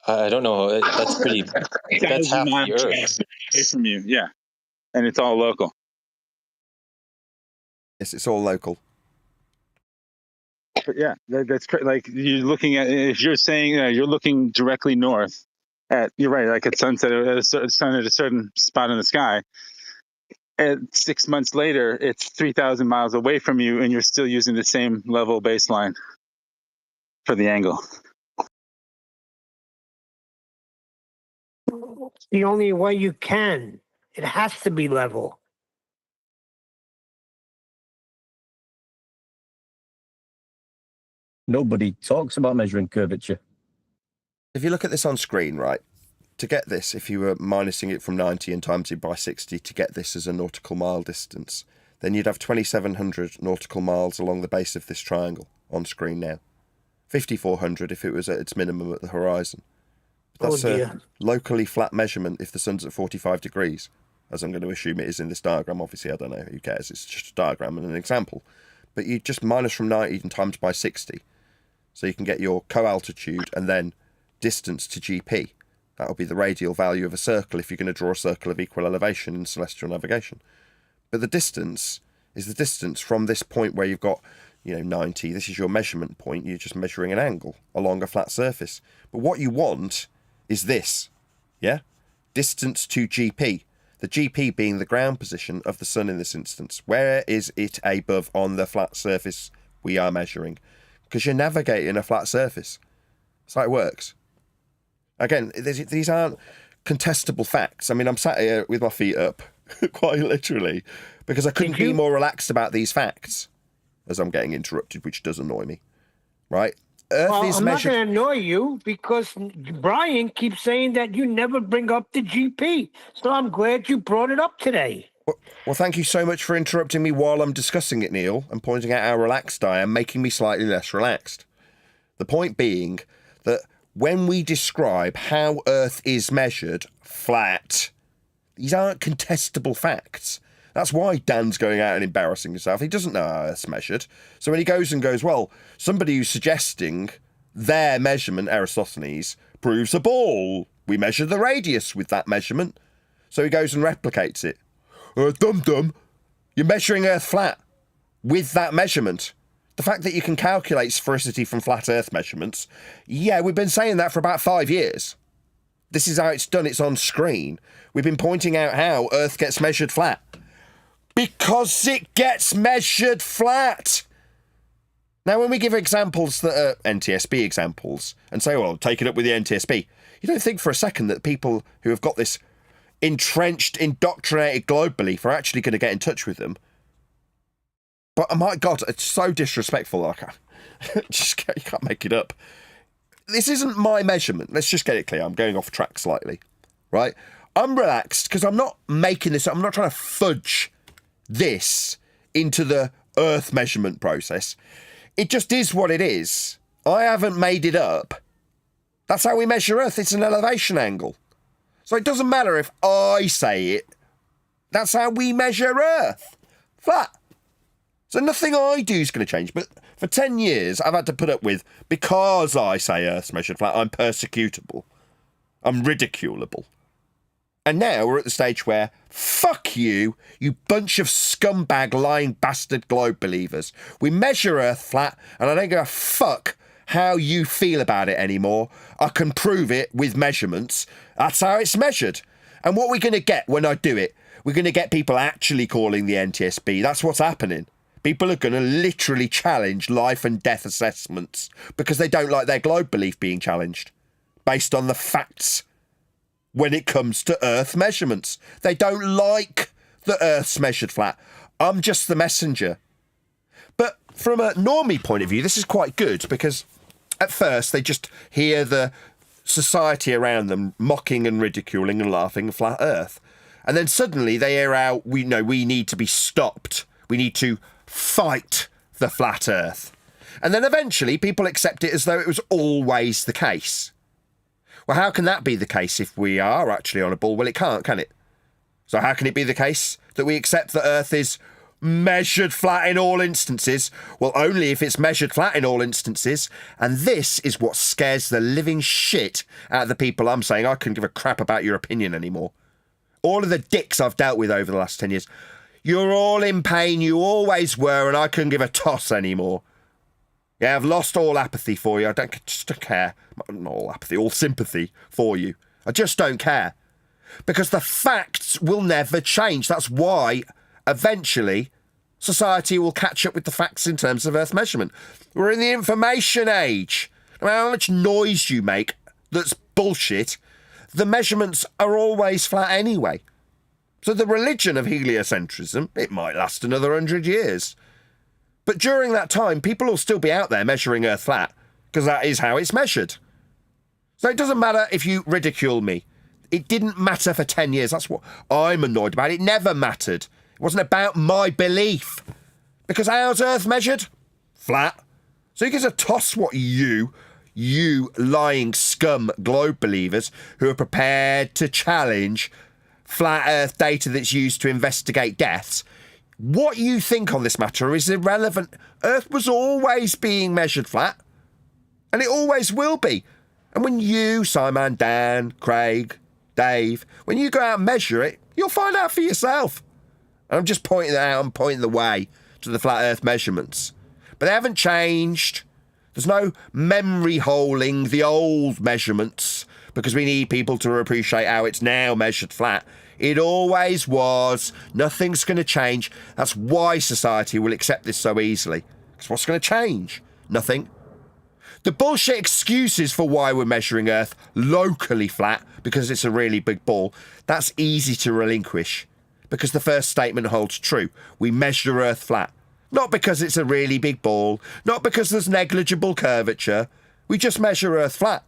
I don't know, that's pretty, that's half the Earth. Away from you, yeah, and it's all local. Yes, it's all local. But yeah, that's like you're looking at, if you're saying you're looking directly north at, you're right, like at sunset, at a sun at a certain spot in the sky. And 6 months later, it's 3,000 miles away from you, and you're still using the same level baseline for the angle. It's the only way you can. It has to be level. Nobody talks about measuring curvature. If you look at this on screen, right, to get this, if you were minusing it from 90 and times it by 60 to get this as a nautical mile distance, then you'd have 2,700 nautical miles along the base of this triangle on screen now. 5,400 if it was at its minimum at the horizon. That's a locally flat measurement if the sun's at 45 degrees, as I'm going to assume it is in this diagram. Obviously, I don't know, who cares? It's just a diagram and an example. But you just minus from 90 and times by 60. So you can get your co-altitude and then distance to GP. That'll be the radial value of a circle if you're going to draw a circle of equal elevation in celestial navigation. But the distance is the distance from this point where you've got, 90. This is your measurement point. You're just measuring an angle along a flat surface. But what you want is this, yeah? Distance to GP. The GP being the ground position of the sun in this instance. Where is it above on the flat surface we are measuring? Because you're navigating a flat surface. That's how it works. Again, these aren't contestable facts. I mean, I'm sat here with my feet up, quite literally, because I couldn't be more relaxed about these facts, as I'm getting interrupted, which does annoy me, right? Earth is I'm measured... not going to annoy you because Brian keeps saying that you never bring up the GP. So I'm glad you brought it up today. Well, thank you so much for interrupting me while I'm discussing it, Neil, and pointing out how relaxed I am, making me slightly less relaxed. The point being that when we describe how Earth is measured flat, these aren't contestable facts. That's why Dan's going out and embarrassing himself. He doesn't know how Earth's measured. So when he goes and goes, well, somebody who's suggesting their measurement, Aristophanes, proves a ball. We measure the radius with that measurement. So he goes and replicates it. Dum-dum, you're measuring Earth flat with that measurement. The fact that you can calculate sphericity from flat Earth measurements, yeah, we've been saying that for about 5 years. This is how it's done. It's on screen. We've been pointing out how Earth gets measured flat. Because it gets measured flat. Now, when we give examples that are NTSB examples and say, well, take it up with the NTSB, you don't think for a second that people who have got this entrenched, indoctrinated globe belief are actually going to get in touch with them. But, oh my God, it's so disrespectful. You can't make it up. This isn't my measurement. Let's just get it clear. I'm going off track slightly, right? I'm relaxed because I'm not making this up. I'm not trying to fudge this into the Earth measurement process. It just is what it is. I haven't made it up. That's how we measure Earth. It's an elevation angle. So it doesn't matter if I say it. That's how we measure Earth. Flat. So nothing I do is going to change. But for 10 years, I've had to put up with, because I say Earth's measured flat, I'm persecutable. I'm ridiculable. And now we're at the stage where, fuck you, you bunch of scumbag, lying bastard globe believers. We measure Earth flat, and I don't give a fuck how you feel about it anymore. I can prove it with measurements. That's how it's measured. And what we're going to get when I do it, we're going to get people actually calling the NTSB. That's what's happening. People are going to literally challenge life and death assessments because they don't like their globe belief being challenged based on the facts. When it comes to Earth measurements, they don't like the Earth's measured flat. I'm just the messenger. But from a normie point of view, this is quite good because at first they just hear the society around them mocking and ridiculing and laughing flat Earth. And then suddenly they hear how we need to be stopped. We need to fight the flat Earth. And then eventually people accept it as though it was always the case. Well, how can that be the case if we are actually on a ball? Well, it can't, can it? So how can it be the case that we accept that Earth is measured flat in all instances? Well, only if it's measured flat in all instances. And this is what scares the living shit out of the people I'm saying I couldn't give a crap about your opinion anymore. All of the dicks I've dealt with over the last 10 years. You're all in pain, you always were, and I couldn't give a toss anymore. Yeah, I've lost all apathy for you. Just don't care. Not all apathy, all sympathy for you. I just don't care. Because the facts will never change. That's why, eventually, society will catch up with the facts in terms of Earth measurement. We're in the information age. No matter how much noise you make that's bullshit, the measurements are always flat anyway. So the religion of heliocentrism, it might last another 100 years. But during that time, people will still be out there measuring Earth flat, because that is how it's measured. So it doesn't matter if you ridicule me. It didn't matter for 10 years. That's what I'm annoyed about. It never mattered. It wasn't about my belief. Because how's Earth measured? Flat. So you get to toss what you lying scum globe believers who are prepared to challenge flat Earth data that's used to investigate deaths. What you think on this matter is irrelevant. Earth was always being measured flat. And it always will be. And when you, Simon, Dan, Craig, Dave, when you go out and measure it, you'll find out for yourself. And I'm just pointing that out and pointing the way to the flat Earth measurements. But they haven't changed. There's no memory holing the old measurements because we need people to appreciate how it's now measured flat. It always was. Nothing's going to change. That's why society will accept this so easily. Because what's going to change? Nothing. The bullshit excuses for why we're measuring Earth locally flat, because it's a really big ball, that's easy to relinquish. Because the first statement holds true. We measure Earth flat. Not because it's a really big ball, not because there's negligible curvature. We just measure Earth flat.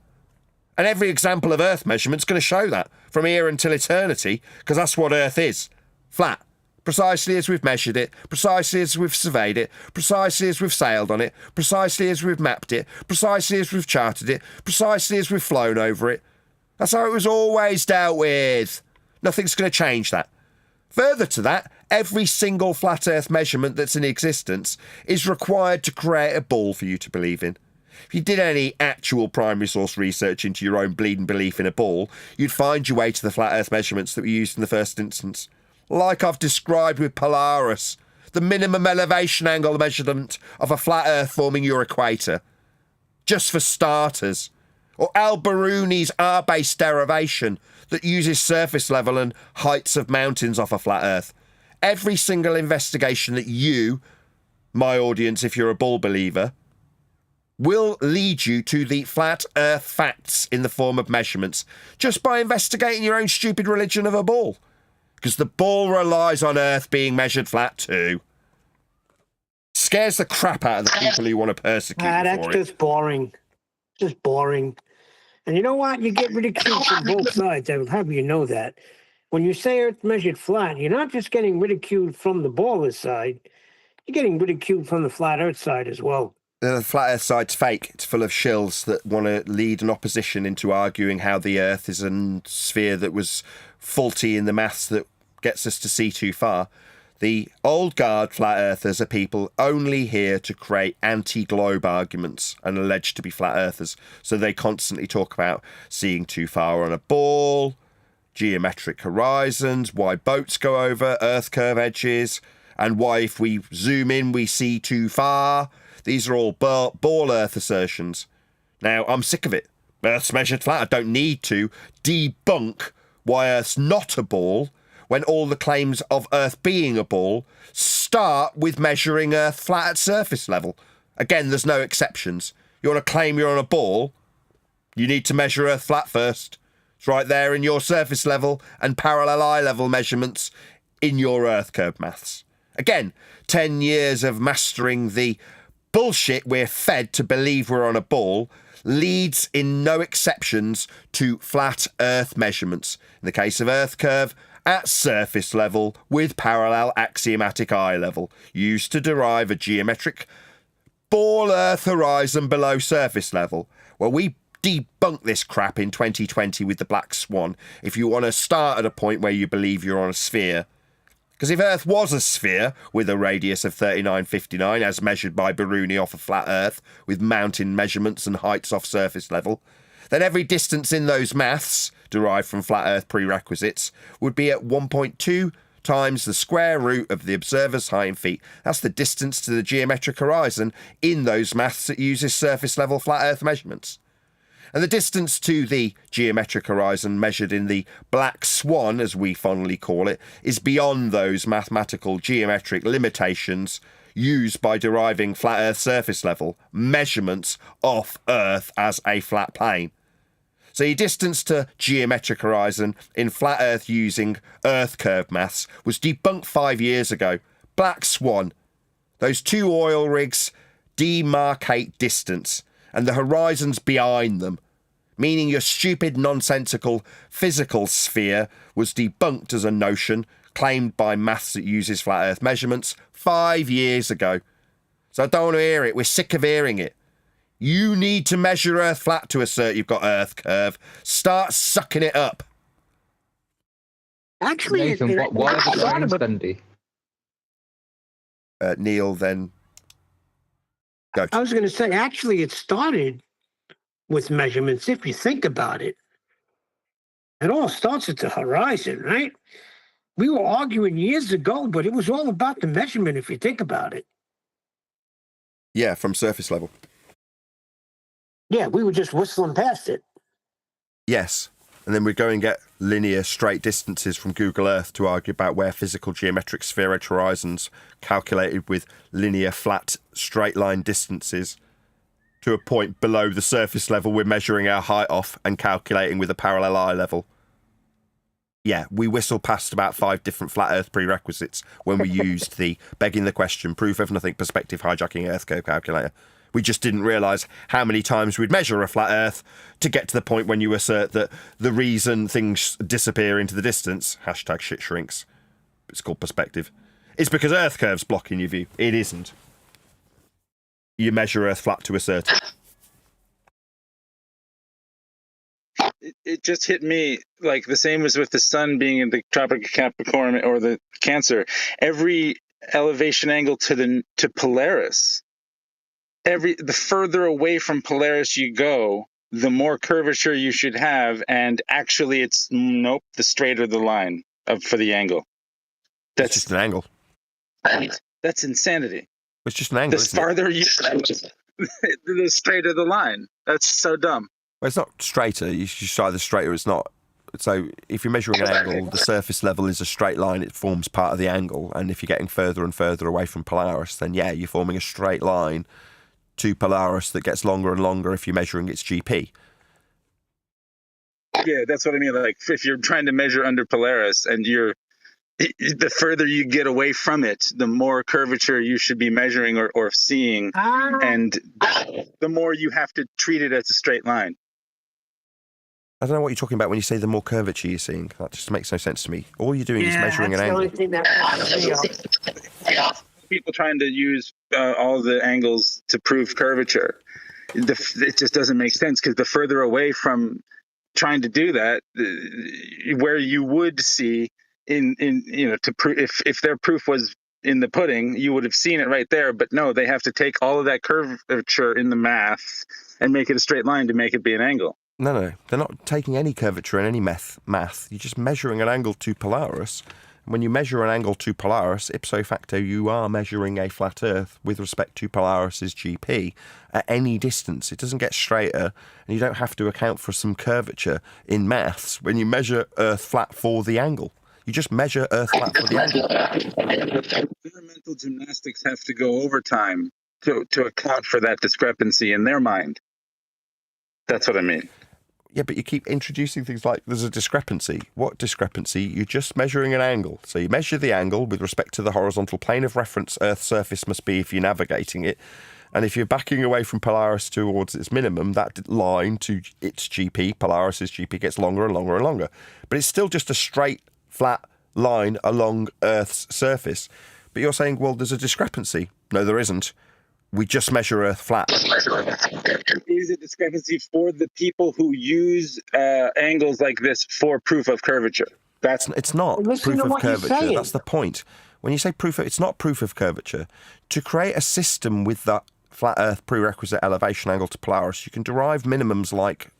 And every example of Earth measurement's going to show that, from here until eternity, because that's what Earth is. Flat. Precisely as we've measured it, precisely as we've surveyed it, precisely as we've sailed on it, precisely as we've mapped it, precisely as we've charted it, precisely as we've flown over it. That's how it was always dealt with. Nothing's going to change that. Further to that, every single flat Earth measurement that's in existence is required to create a ball for you to believe in. If you did any actual primary source research into your own bleeding belief in a ball, you'd find your way to the flat Earth measurements that were used in the first instance. Like I've described with Polaris, the minimum elevation angle measurement of a flat Earth forming your equator. Just for starters. Or Al-Biruni's R-based derivation that uses surface level and heights of mountains off a flat Earth. Every single investigation that you, my audience if you're a ball believer, will lead you to the flat Earth facts in the form of measurements just by investigating your own stupid religion of a ball. Because the ball relies on Earth being measured flat too. Scares the crap out of the people who want to persecute you That's for just boring. Just boring. And you know what? You get ridiculed from both sides. I will have you know that. When you say Earth measured flat, you're not just getting ridiculed from the baller side. You're getting ridiculed from the flat Earth side as well. The flat Earth side's fake. It's full of shills that want to lead an opposition into arguing how the Earth is a sphere that was faulty in the maths that gets us to see too far. The old guard flat earthers are people only here to create anti-globe arguments and alleged to be flat earthers. So they constantly talk about seeing too far on a ball, geometric horizons, why boats go over Earth curve edges, and why if we zoom in we see too far. These are all ball Earth assertions. Now, I'm sick of it. Earth's measured flat. I don't need to debunk why Earth's not a ball when all the claims of Earth being a ball start with measuring Earth flat at surface level. Again, there's no exceptions. You want to claim you're on a ball, you need to measure Earth flat first. It's right there in your surface level and parallel eye level measurements in your Earth curve maths. Again, 10 years of mastering the bullshit we're fed to believe we're on a ball leads in no exceptions to flat Earth measurements. In the case of Earth curve, at surface level with parallel axiomatic eye level, used to derive a geometric ball Earth horizon below surface level. Well, we debunk this crap in 2020 with the Black Swan if you want to start at a point where you believe you're on a sphere. Because if Earth was a sphere with a radius of 3959 as measured by Biruni off a flat Earth with mountain measurements and heights off surface level, then every distance in those maths, derived from flat Earth prerequisites, would be at 1.2 times the square root of the observer's height in feet. That's the distance to the geometric horizon in those maths that uses surface level flat Earth measurements. And the distance to the geometric horizon measured in the black swan, as we fondly call it, is beyond those mathematical geometric limitations used by deriving flat Earth surface level measurements off Earth as a flat plane. So your distance to geometric horizon in flat Earth using Earth curve maths was debunked 5 years ago. Black swan. Those two oil rigs demarcate distance, and the horizon's behind them, meaning your stupid, nonsensical physical sphere was debunked as a notion claimed by maths that uses flat Earth measurements 5 years ago. So I don't want to hear it. We're sick of hearing it. You need to measure Earth flat to assert you've got Earth curve. Start sucking it up. Actually, Nathan, what are the lines, Bendy? Neil, then go. I was going to say, actually, it started with measurements, if you think about it. It all starts at the horizon, right? We were arguing years ago, but it was all about the measurement, if you think about it. Yeah, from surface level. Yeah, we were just whistling past it. Yes. And then we go and get linear straight distances from Google Earth to argue about where physical geometric sphere-edge horizons calculated with linear flat straight line distances to a point below the surface level we're measuring our height off and calculating with a parallel eye level. Yeah, we whistled past about 5 different flat Earth prerequisites when we used the begging the question, proof of nothing, perspective hijacking Earth curve calculator. We just didn't realise how many times we'd measure a flat Earth to get to the point when you assert that the reason things disappear into the distance, hashtag shit shrinks, it's called perspective, is because Earth curve's blocking your view. It isn't. You measure Earth flat to assert it. It just hit me like the same as with the sun being in the Tropic of Capricorn or the Cancer. Every elevation angle to Polaris, the further away from Polaris you go, the more curvature you should have, and actually it's the straighter the line for the angle. That's just an angle. That's insanity. It's just an angle. The farther you the straighter the line. That's so dumb. Well, it's not straighter. You should either straight or it's not. So if you're measuring an angle, the surface level is a straight line. It forms part of the angle. And if you're getting further and further away from Polaris, then yeah, you're forming a straight line to Polaris that gets longer and longer if you're measuring its GP. Yeah, that's what I mean. Like if you're trying to measure under Polaris and the further you get away from it, the more curvature you should be measuring or seeing. And the more you have to treat it as a straight line. I don't know what you're talking about when you say the more curvature you're seeing. That just makes no sense to me. All you're doing is measuring an angle. People trying to use all the angles to prove curvature. It just doesn't make sense because the further away from trying to do that, where you would see to prove if their proof was in the pudding, you would have seen it right there. But no, they have to take all of that curvature in the math and make it a straight line to make it be an angle. No, they're not taking any curvature in any math. You're just measuring an angle to Polaris. And when you measure an angle to Polaris, ipso facto, you are measuring a flat Earth with respect to Polaris's GP at any distance. It doesn't get straighter, and you don't have to account for some curvature in maths when you measure Earth flat for the angle. You just measure Earth flat for the angle. Experimental gymnastics have to go overtime to account for that discrepancy in their mind. That's what I mean. Yeah, but you keep introducing things like there's a discrepancy. What discrepancy? You're just measuring an angle. So you measure the angle with respect to the horizontal plane of reference Earth's surface must be if you're navigating it. And if you're backing away from Polaris towards its minimum, that line to its GP, Polaris's GP, gets longer and longer and longer. But it's still just a straight, flat line along Earth's surface. But you're saying, well, there's a discrepancy. No, there isn't. We just measure Earth flat. Is a discrepancy for the people who use angles like this for proof of curvature. It's not proof of curvature. That's the point. When you say it's not proof of curvature. To create a system with that flat Earth prerequisite elevation angle to Polaris, you can derive minimums like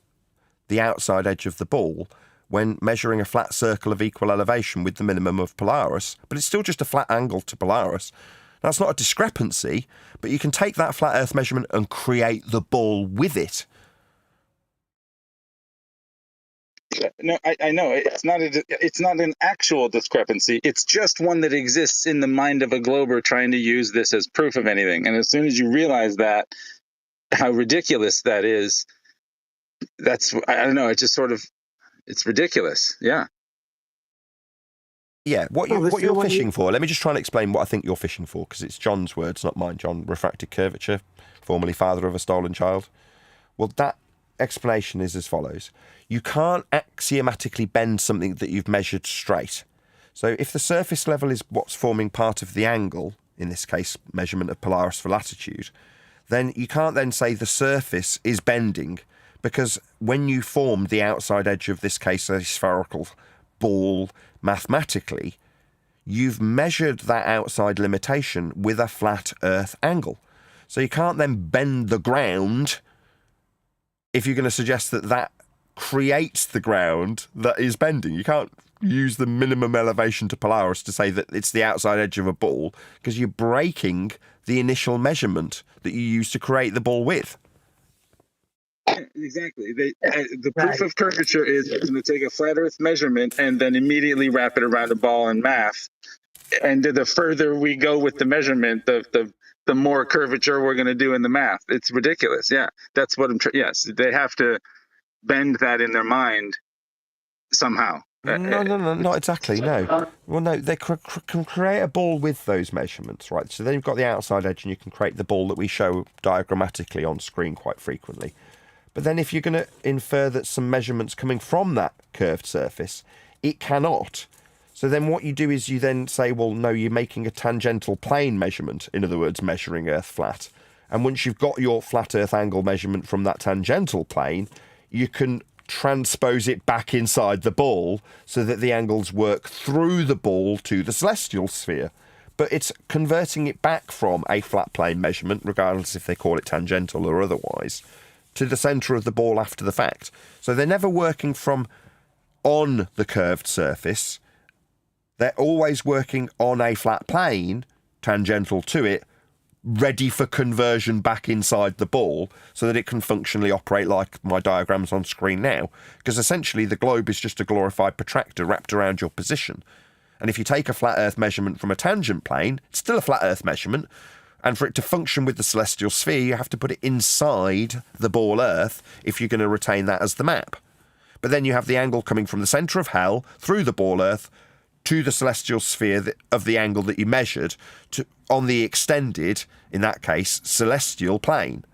the outside edge of the ball when measuring a flat circle of equal elevation with the minimum of Polaris, but it's still just a flat angle to Polaris. That's not a discrepancy, but you can take that flat Earth measurement and create the ball with it. No, I know it's not an actual discrepancy. It's just one that exists in the mind of a glober trying to use this as proof of anything. And as soon as you realize that, how ridiculous that is, I don't know. It just sort of, it's ridiculous. Yeah. Yeah, what you're fishing for, let me just try and explain what I think you're fishing for, because it's John's words, not mine. John, refracted curvature, formerly father of a stolen child. Well, that explanation is as follows. You can't axiomatically bend something that you've measured straight. So if the surface level is what's forming part of the angle, in this case, measurement of Polaris for latitude, then you can't then say the surface is bending, because when you formed the outside edge of this case, a spherical ball, mathematically, you've measured that outside limitation with a flat Earth angle. So you can't then bend the ground if you're going to suggest that that creates the ground that is bending. You can't use the minimum elevation to Polaris to say that it's the outside edge of a ball, because you're breaking the initial measurement that you used to create the ball with. Exactly. The proof of curvature is going to take a flat Earth measurement and then immediately wrap it around a ball in math. And the further we go with the measurement, the more curvature we're going to do in the math. It's ridiculous. Yeah, that's what yes, they have to bend that in their mind somehow. No, not exactly, no. Well, no, they can create a ball with those measurements, right? So then you've got the outside edge and you can create the ball that we show diagrammatically on screen quite frequently. But then if you're going to infer that some measurements coming from that curved surface, it cannot. So then what you do is you then say, well, no, you're making a tangential plane measurement, in other words, measuring Earth flat. And once you've got your flat Earth angle measurement from that tangential plane, you can transpose it back inside the ball so that the angles work through the ball to the celestial sphere. But it's converting it back from a flat plane measurement, regardless if they call it tangential or otherwise, to the centre of the ball after the fact. So they're never working from on the curved surface. They're always working on a flat plane, tangential to it, ready for conversion back inside the ball so that it can functionally operate like my diagrams on screen now. Because essentially the globe is just a glorified protractor wrapped around your position. And if you take a flat Earth measurement from a tangent plane, it's still a flat Earth measurement. And for it to function with the celestial sphere, you have to put it inside the ball Earth if you're going to retain that as the map. But then you have the angle coming from the centre of hell through the ball Earth to the celestial sphere of the angle that you measured on the extended, in that case, celestial plane.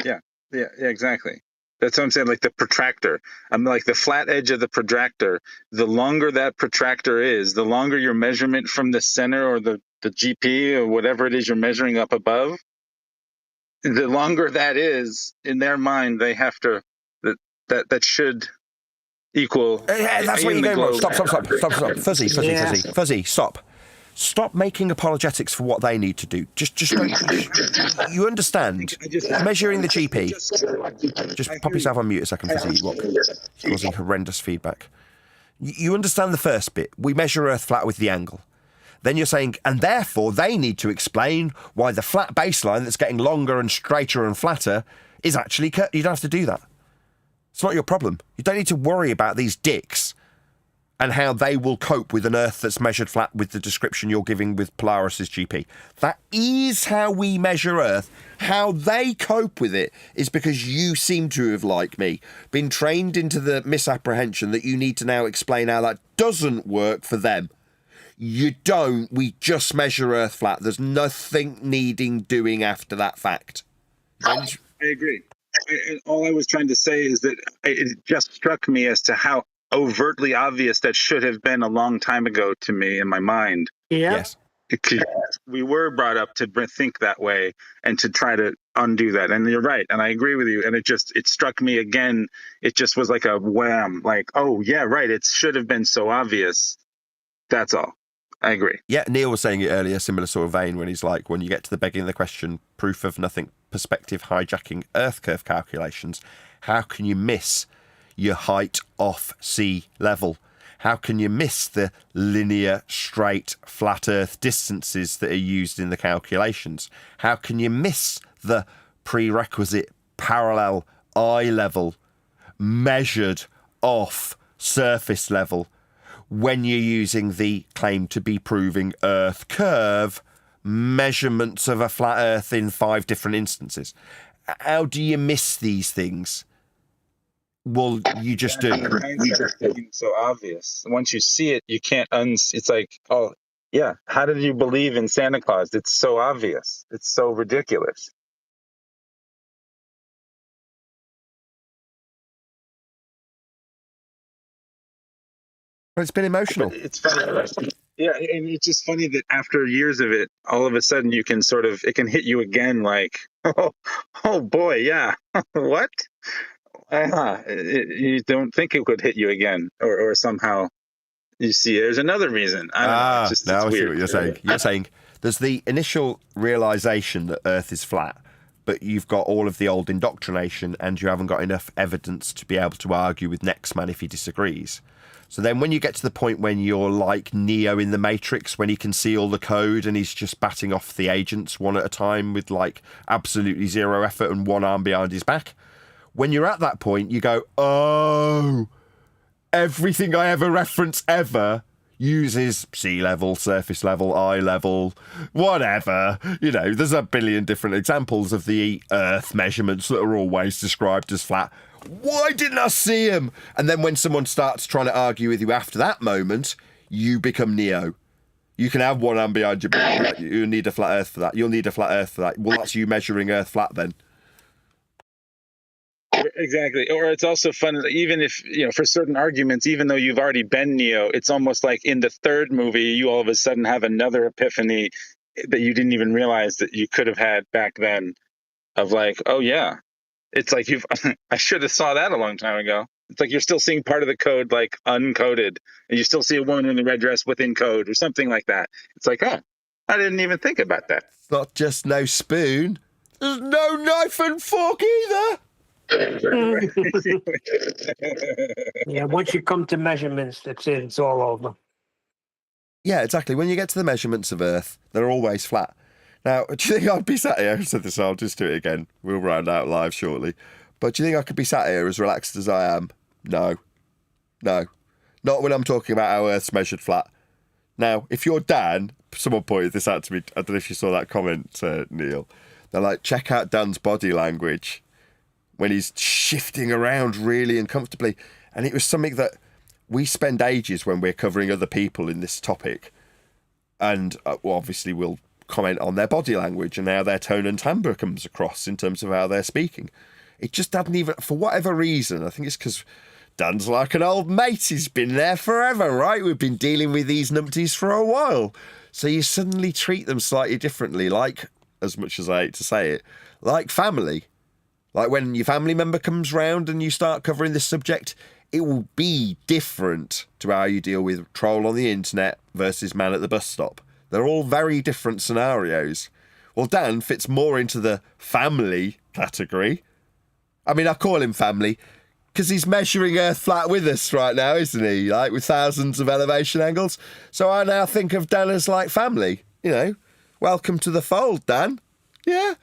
Yeah, exactly. That's what I'm saying, like the protractor. I'm like the flat edge of the protractor. The longer that protractor is, the longer your measurement from the center or the GP or whatever it is you're measuring up above, the longer that is, in their mind, they have to, that should equal. That's what you're going wrong. Stop. Fuzzy, stop. Stop making apologetics for what they need to do. Just you understand. Measuring the GP. Just pop yourself on mute a second, Fuzzy. It's causing horrendous feedback. You understand the first bit. We measure Earth flat with the angle. Then you're saying, and therefore they need to explain why the flat baseline that's getting longer and straighter and flatter is actually curved. You don't have to do that. It's not your problem. You don't need to worry about these dicks and how they will cope with an Earth that's measured flat with the description you're giving with Polaris's GP. That is how we measure Earth. How they cope with it is because you seem to have, like me, been trained into the misapprehension that you need to now explain how that doesn't work for them. You don't. We just measure Earth flat. There's nothing needing doing after that fact. I agree. And all I was trying to say is that it just struck me as to how overtly obvious that should have been a long time ago to me in my mind. Yeah. Yes. We were brought up to think that way and to try to undo that. And you're right. And I agree with you. And it struck me again. It just was like a wham, like, oh, yeah, right. It should have been so obvious. That's all. I agree. Yeah, Neil was saying it earlier, similar sort of vein, when he's like, when you get to the begging the question, proof of nothing, perspective hijacking Earth curve calculations, How can you miss your height off sea level? How can you miss the linear, straight, flat Earth distances that are used in the calculations? How can you miss the prerequisite parallel eye level measured off surface level when you're using the claim to be proving Earth curve measurements of a flat Earth in 5 different instances? How do you miss these things? Well, you just do. It's so obvious. Once you see it, you can't it's like, oh, yeah. How did you believe in Santa Claus? It's so obvious. It's so ridiculous. It's been emotional. But it's funny. Yeah, and it's just funny that after years of it, all of a sudden you can it can hit you again like, oh boy, yeah. What? You don't think it would hit you again, or somehow you see there's another reason. I don't know. It's now I see weird. what you're saying. You're saying there's the initial realization that Earth is flat, but you've got all of the old indoctrination and you haven't got enough evidence to be able to argue with next man if he disagrees. So then when you get to the point when you're like Neo in the Matrix, when he can see all the code and he's just batting off the agents one at a time with like absolutely zero effort and one arm behind his back, when you're at that point, you go, oh, everything I ever reference ever uses sea level, surface level, eye level, whatever. You know, there's a billion different examples of the Earth measurements that are always described as flat. Why didn't I see them? And then when someone starts trying to argue with you after that moment, you become Neo. You can have one arm behind your back. You'll need a flat Earth for that. You'll need a flat Earth for that. Well, that's you measuring Earth flat then. Exactly. Or it's also fun, even if, for certain arguments, even though you've already been Neo, it's almost like in the third movie, you all of a sudden have another epiphany that you didn't even realize that you could have had back then of like, oh yeah. It's like I should have saw that a long time ago. It's like you're still seeing part of the code like uncoded, and you still see a woman in the red dress within code or something like that. It's like, I didn't even think about that. It's not just no spoon. There's no knife and fork either. Yeah, once you come to measurements, that's it. It's all over. Yeah, exactly. When you get to the measurements of Earth, they're always flat. Now, do you think I'd be sat here? I said this, I'll just do it again. We'll round out live shortly. But do you think I could be sat here as relaxed as I am? No. Not when I'm talking about how Earth's measured flat. Now, if you're Dan, someone pointed this out to me. I don't know if you saw that comment, Neil. They're like, check out Dan's body language when he's shifting around really uncomfortably. And it was something that we spend ages when we're covering other people in this topic. And obviously we'll comment on their body language and how their tone and timbre comes across in terms of how they're speaking. It just hadn't even, for whatever reason, I think it's because Dan's like an old mate. He's been there forever, right? We've been dealing with these numpties for a while. So you suddenly treat them slightly differently, like, as much as I hate to say it, like family. Like when your family member comes round and you start covering this subject, it will be different to how you deal with troll on the internet versus man at the bus stop. They're all very different scenarios. Well, Dan fits more into the family category. I mean, I call him family because he's measuring Earth flat with us right now, isn't he? Like with thousands of elevation angles. So I now think of Dan as like family, Welcome to the fold, Dan. Yeah.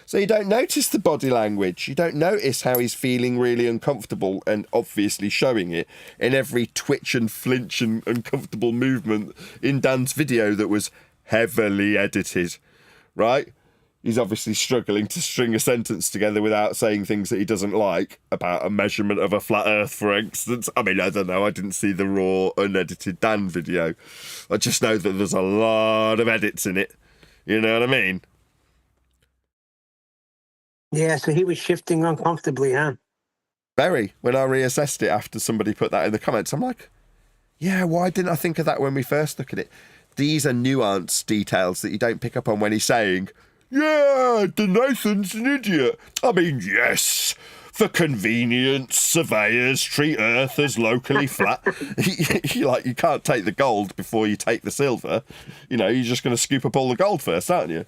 So you don't notice the body language. You don't notice how he's feeling really uncomfortable and obviously showing it in every twitch and flinch and uncomfortable movement in Dan's video that was heavily edited, right? He's obviously struggling to string a sentence together without saying things that he doesn't like about a measurement of a flat Earth, for instance. I mean, I don't know. I didn't see the raw, unedited Dan video. I just know that there's a lot of edits in it. You know what I mean? Yeah, so he was shifting uncomfortably, huh? Very. When I reassessed it after somebody put that in the comments, I'm like, yeah, why didn't I think of that when we first look at it? These are nuanced details that you don't pick up on when he's saying, yeah, Nathan's an idiot. I mean, yes, for convenience, surveyors treat Earth as locally flat. You can't take the gold before you take the silver. You're just going to scoop up all the gold first, aren't you?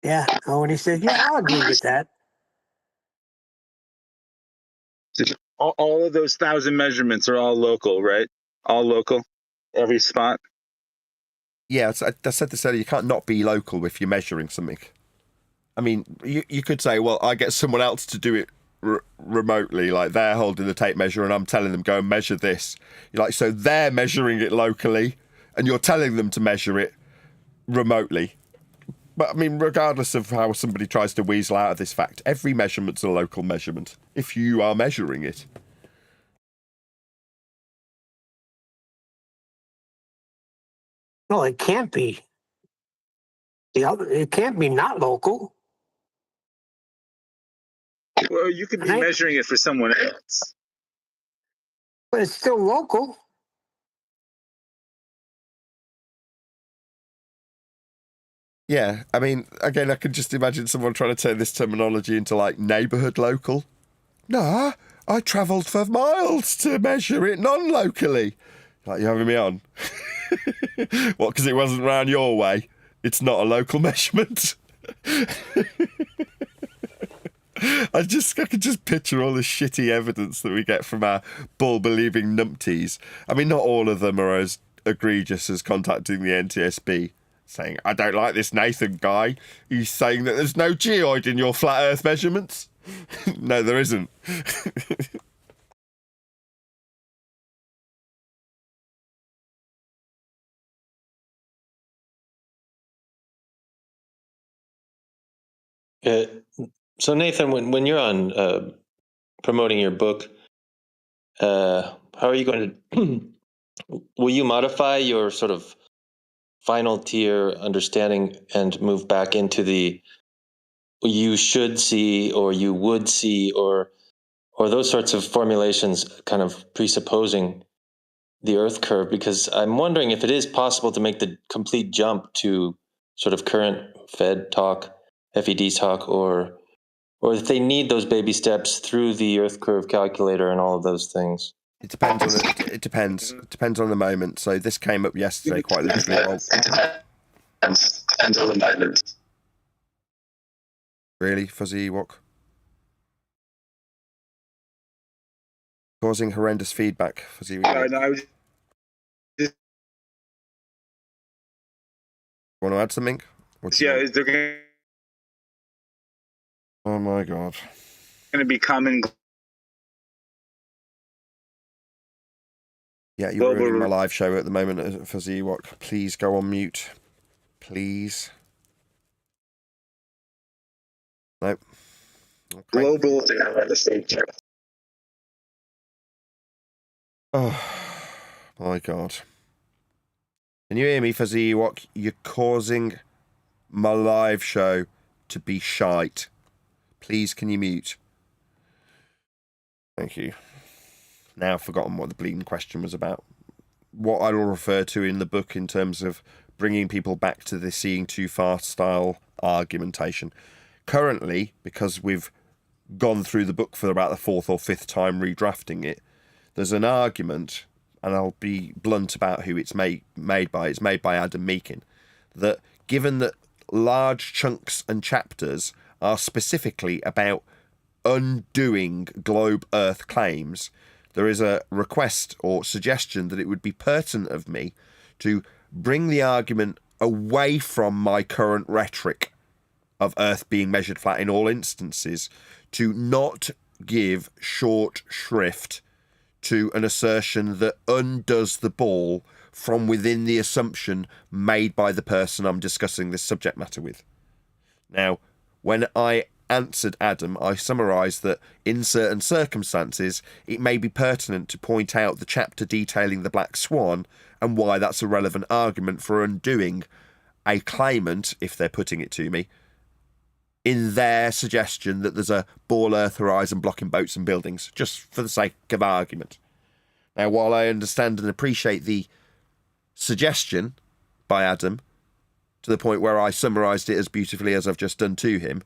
Yeah. Oh, and he said, yeah, I'll agree with that. all of those 1,000 measurements are all local, right? All local, every spot. Yeah, I said this earlier. You can't not be local if you're measuring something. I mean, you could say, well, I get someone else to do it remotely, like they're holding the tape measure and I'm telling them, go and measure this. You're like, so they're measuring it locally and you're telling them to measure it remotely. But I mean, regardless of how somebody tries to weasel out of this fact, every measurement's a local measurement if you are measuring it. No, it can't be. It can't be not local. Well, you could be measuring it for someone else. But it's still local. Yeah, I mean, again, I could just imagine someone trying to turn this terminology into, like, neighbourhood local. Nah, I travelled for miles to measure it non-locally. Like, you having me on? What, because it wasn't round your way? It's not a local measurement? I could just picture all the shitty evidence that we get from our bull-believing numpties. I mean, not all of them are as egregious as contacting the NTSB, saying, I don't like this Nathan guy. He's saying that there's no geoid in your flat Earth measurements. No, there isn't. So Nathan, when you're on promoting your book, how are you going to? Will you modify your sort of final tier understanding and move back into the you should see or you would see or those sorts of formulations, kind of presupposing the Earth curve? Because I'm wondering if it is possible to make the complete jump to sort of current Fed talk, FED talk, or if they need those baby steps through the Earth curve calculator and all of those things. It depends on it. It depends. It depends on the moment. So this came up yesterday, quite literally. Depends on the moment. Really, Fuzzy Ewok? Causing horrendous feedback, Fuzzy Ewok. No, I was just... Want to add something? Yeah, is there going Oh my god. to be common? Yeah, you're ruining my live show at the moment, Fuzzy Ewok. Please go on mute. Please. Nope. Okay. Global. Oh my god. Can you hear me, Fuzzy Ewok? You're causing my live show to be shite. Please, can you mute? Thank you. Now I've forgotten what the bleeding question was about. What I will refer to in the book in terms of bringing people back to the seeing too far style argumentation. Currently, because we've gone through the book for about the fourth or fifth time redrafting it, there's an argument, and I'll be blunt about who it's made by. It's made by Adam Meakin, that given that large chunks and chapters are specifically about undoing globe Earth claims, there is a request or suggestion that it would be pertinent of me to bring the argument away from my current rhetoric of Earth being measured flat in all instances, to not give short shrift to an assertion that undoes the ball from within the assumption made by the person I'm discussing this subject matter with. Now, when I answered Adam, I summarised that in certain circumstances it may be pertinent to point out the chapter detailing the black swan and why that's a relevant argument for undoing a claimant, if they're putting it to me, in their suggestion that there's a ball Earth horizon blocking boats and buildings, just for the sake of argument. Now, while I understand and appreciate the suggestion by Adam, to the point where I summarised it as beautifully as I've just done to him,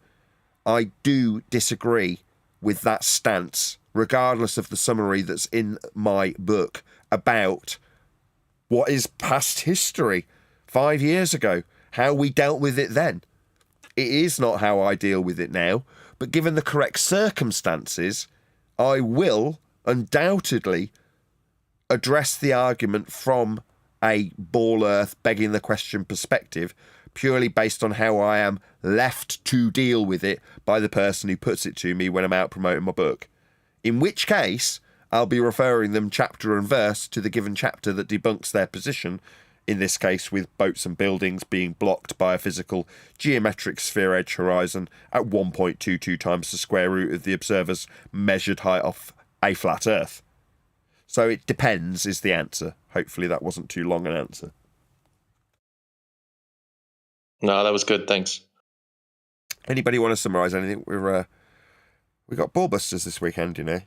I do disagree with that stance, regardless of the summary that's in my book about what is past history 5 years ago, how we dealt with it then. It is not how I deal with it now, but given the correct circumstances, I will undoubtedly address the argument from a ball earth begging the question perspective, purely based on how I am left to deal with it by the person who puts it to me when I'm out promoting my book. In which case, I'll be referring them chapter and verse to the given chapter that debunks their position, in this case with boats and buildings being blocked by a physical geometric sphere edge horizon at 1.22 times the square root of the observer's measured height off a flat earth. So it depends is the answer. Hopefully that wasn't too long an answer. No, that was good. Thanks. Anybody want to summarise anything? We got ballbusters this weekend, you know.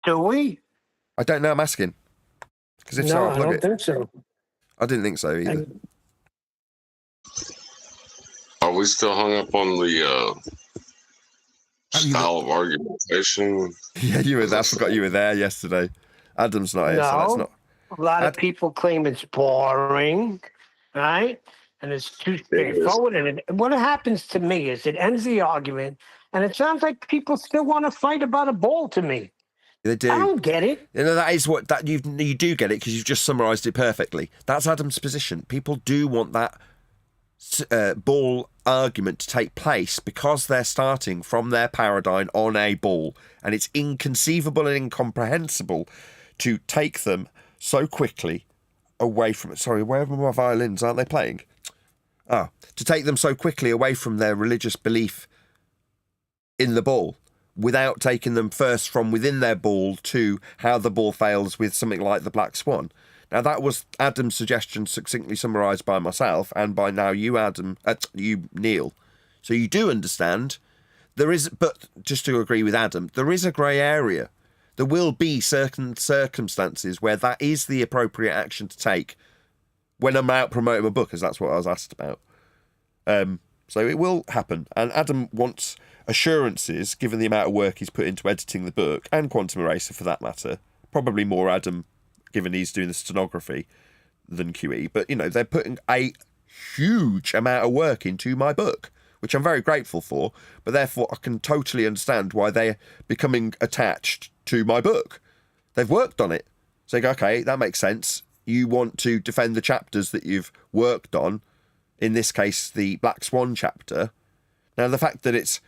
Do we? I don't know. I'm asking because if so, No, I'll I plug don't it. think so. I didn't think so either. Are we still hung up on the style of argumentation? Yeah, you were there. I forgot you were there yesterday. Adam's not here, so that's No, not. a lot of people claim it's boring, right? And it's too straightforward. And what happens to me is it ends the argument, and it sounds like people still want to fight about a ball to me. They do. I don't get it. You know, that is what that you do get it because you've just summarised it perfectly. That's Adam's position. People do want that ball argument to take place because they're starting from their paradigm on a ball, and it's inconceivable and incomprehensible to take them so quickly away from it. Sorry, where are my violins? Aren't they playing? To take them so quickly away from their religious belief in the ball without taking them first from within their ball to how the ball fails with something like the Black Swan. Now, that was Adam's suggestion succinctly summarised by myself and by now you, Adam, you, Neil. So you do understand. There is, but just to agree with Adam, there is a grey area. There will be certain circumstances where that is the appropriate action to take when I'm out promoting my book, as that's what I was asked about. So it will happen. And Adam wants assurances, given the amount of work he's put into editing the book, and Quantum Eraser for that matter. Probably more Adam, given he's doing the stenography, than QE. But, you know, they're putting a huge amount of work into my book, which I'm very grateful for. But therefore, I can totally understand why they're becoming attached to my book. They've worked on it. So you go, okay, that makes sense. You want to defend the chapters that you've worked on, in this case, the Black Swan chapter. Now, the fact that it's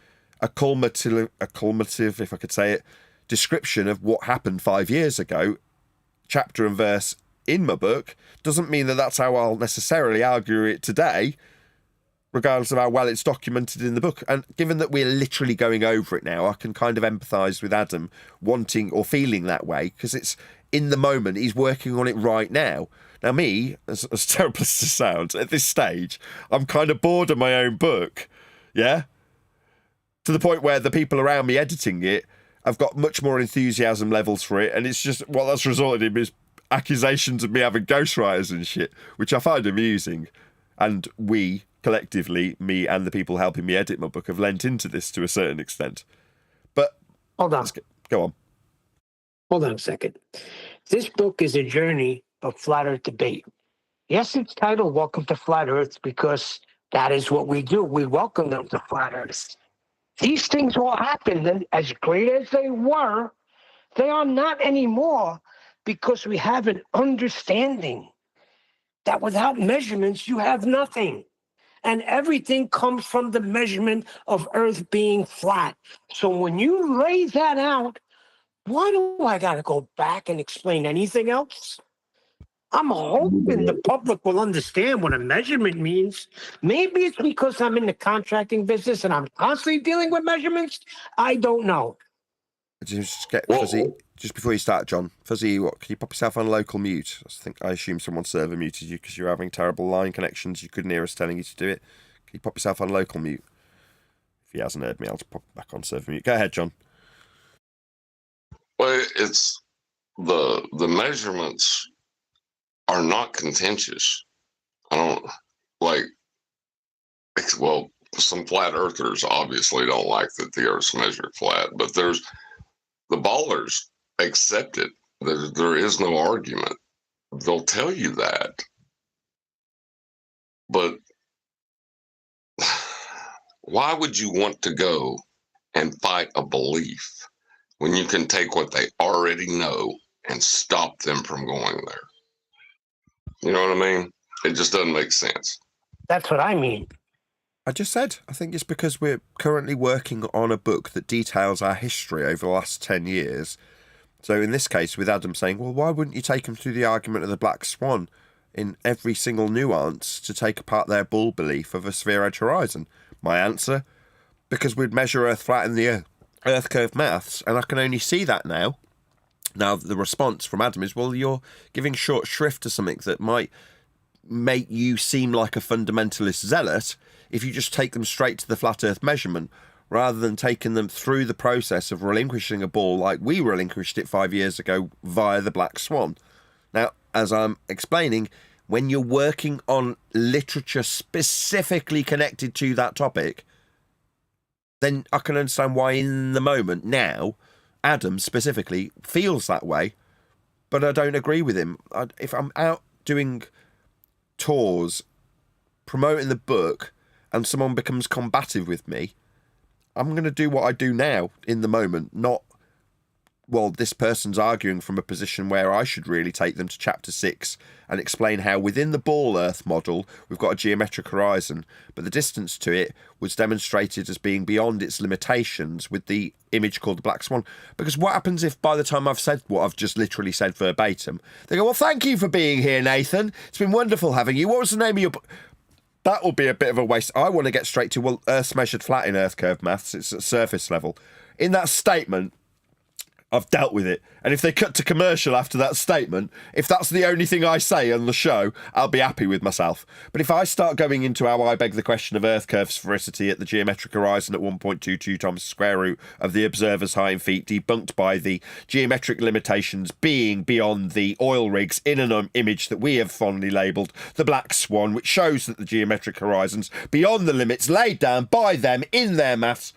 a cumulative, if I could say it, description of what happened 5 years ago, chapter and verse in my book, doesn't mean that that's how I'll necessarily argue it today, regardless of how well it's documented in the book. And given that we're literally going over it now, I can kind of empathise with Adam wanting or feeling that way, because it's in the moment, he's working on it right now. Now me, as terrible as it sounds, at this stage, I'm kind of bored of my own book, yeah? To the point where the people around me editing it have got much more enthusiasm levels for it, and it's just, what that's resulted in is accusations of me having ghostwriters and shit, which I find amusing. And we, collectively, me and the people helping me edit my book, have lent into this to a certain extent. But Hold on. Go on. Hold on a second. This book is a journey of flat earth debate. Yes, it's titled Welcome to Flat Earth because that is what we do. We welcome them to flat earth. These things all happened, and as great as they were, they are not anymore because we have an understanding that without measurements, you have nothing. And everything comes from the measurement of Earth being flat. So when you lay that out, why do I got to go back and explain anything else? I'm hoping the public will understand what a measurement means. Maybe it's because I'm in the contracting business and I'm constantly dealing with measurements. I don't know. Just get Fuzzy, just before you start, John. Fuzzy, what? Can you pop yourself on local mute? I assume someone's server muted you because you're having terrible line connections. You couldn't hear us telling you to do it. Can you pop yourself on local mute? If he hasn't heard me, I'll just pop back on server mute. Go ahead, John. Well, it's the measurements are not contentious. I don't like. Well, some flat earthers obviously don't like that the Earth's measured flat, but there's the ballers accept it. There is no argument. They'll tell you that, but why would you want to go and fight a belief when you can take what they already know and stop them from going there? You know what I mean? It just doesn't make sense. That's what I mean. I just said, I think it's because we're currently working on a book that details our history over the last 10 years. So in this case, with Adam saying, well, why wouldn't you take him through the argument of the black swan in every single nuance to take apart their bull belief of a sphere-edge horizon? My answer, because we'd measure Earth flat in the Earth curve maths, and I can only see that now. Now, the response from Adam is, well, you're giving short shrift to something that might make you seem like a fundamentalist zealot if you just take them straight to the flat Earth measurement, rather than taking them through the process of relinquishing a ball like we relinquished it 5 years ago via the black swan. Now, as I'm explaining, when you're working on literature specifically connected to that topic, then I can understand why in the moment now, Adam specifically feels that way, but I don't agree with him. If I'm out doing tours, promoting the book, and someone becomes combative with me, I'm going to do what I do now in the moment, not, well, this person's arguing from a position where I should really take them to chapter 6 and explain how within the ball Earth model we've got a geometric horizon, but the distance to it was demonstrated as being beyond its limitations with the image called the black swan. Because what happens if by the time I've said what I've just literally said verbatim, they go, well, thank you for being here, Nathan. It's been wonderful having you. What was the name of your book? That will be a bit of a waste. I want to get straight to, well, Earth's measured flat in Earth curve maths. It's at surface level. In that statement, I've dealt with it. And if they cut to commercial after that statement, if that's the only thing I say on the show, I'll be happy with myself. But if I start going into how I beg the question of Earth curve sphericity at the geometric horizon at 1.22 times the square root of the observer's height in feet, debunked by the geometric limitations being beyond the oil rigs in an image that we have fondly labelled the black swan, which shows that the geometric horizon's beyond the limits laid down by them in their maths,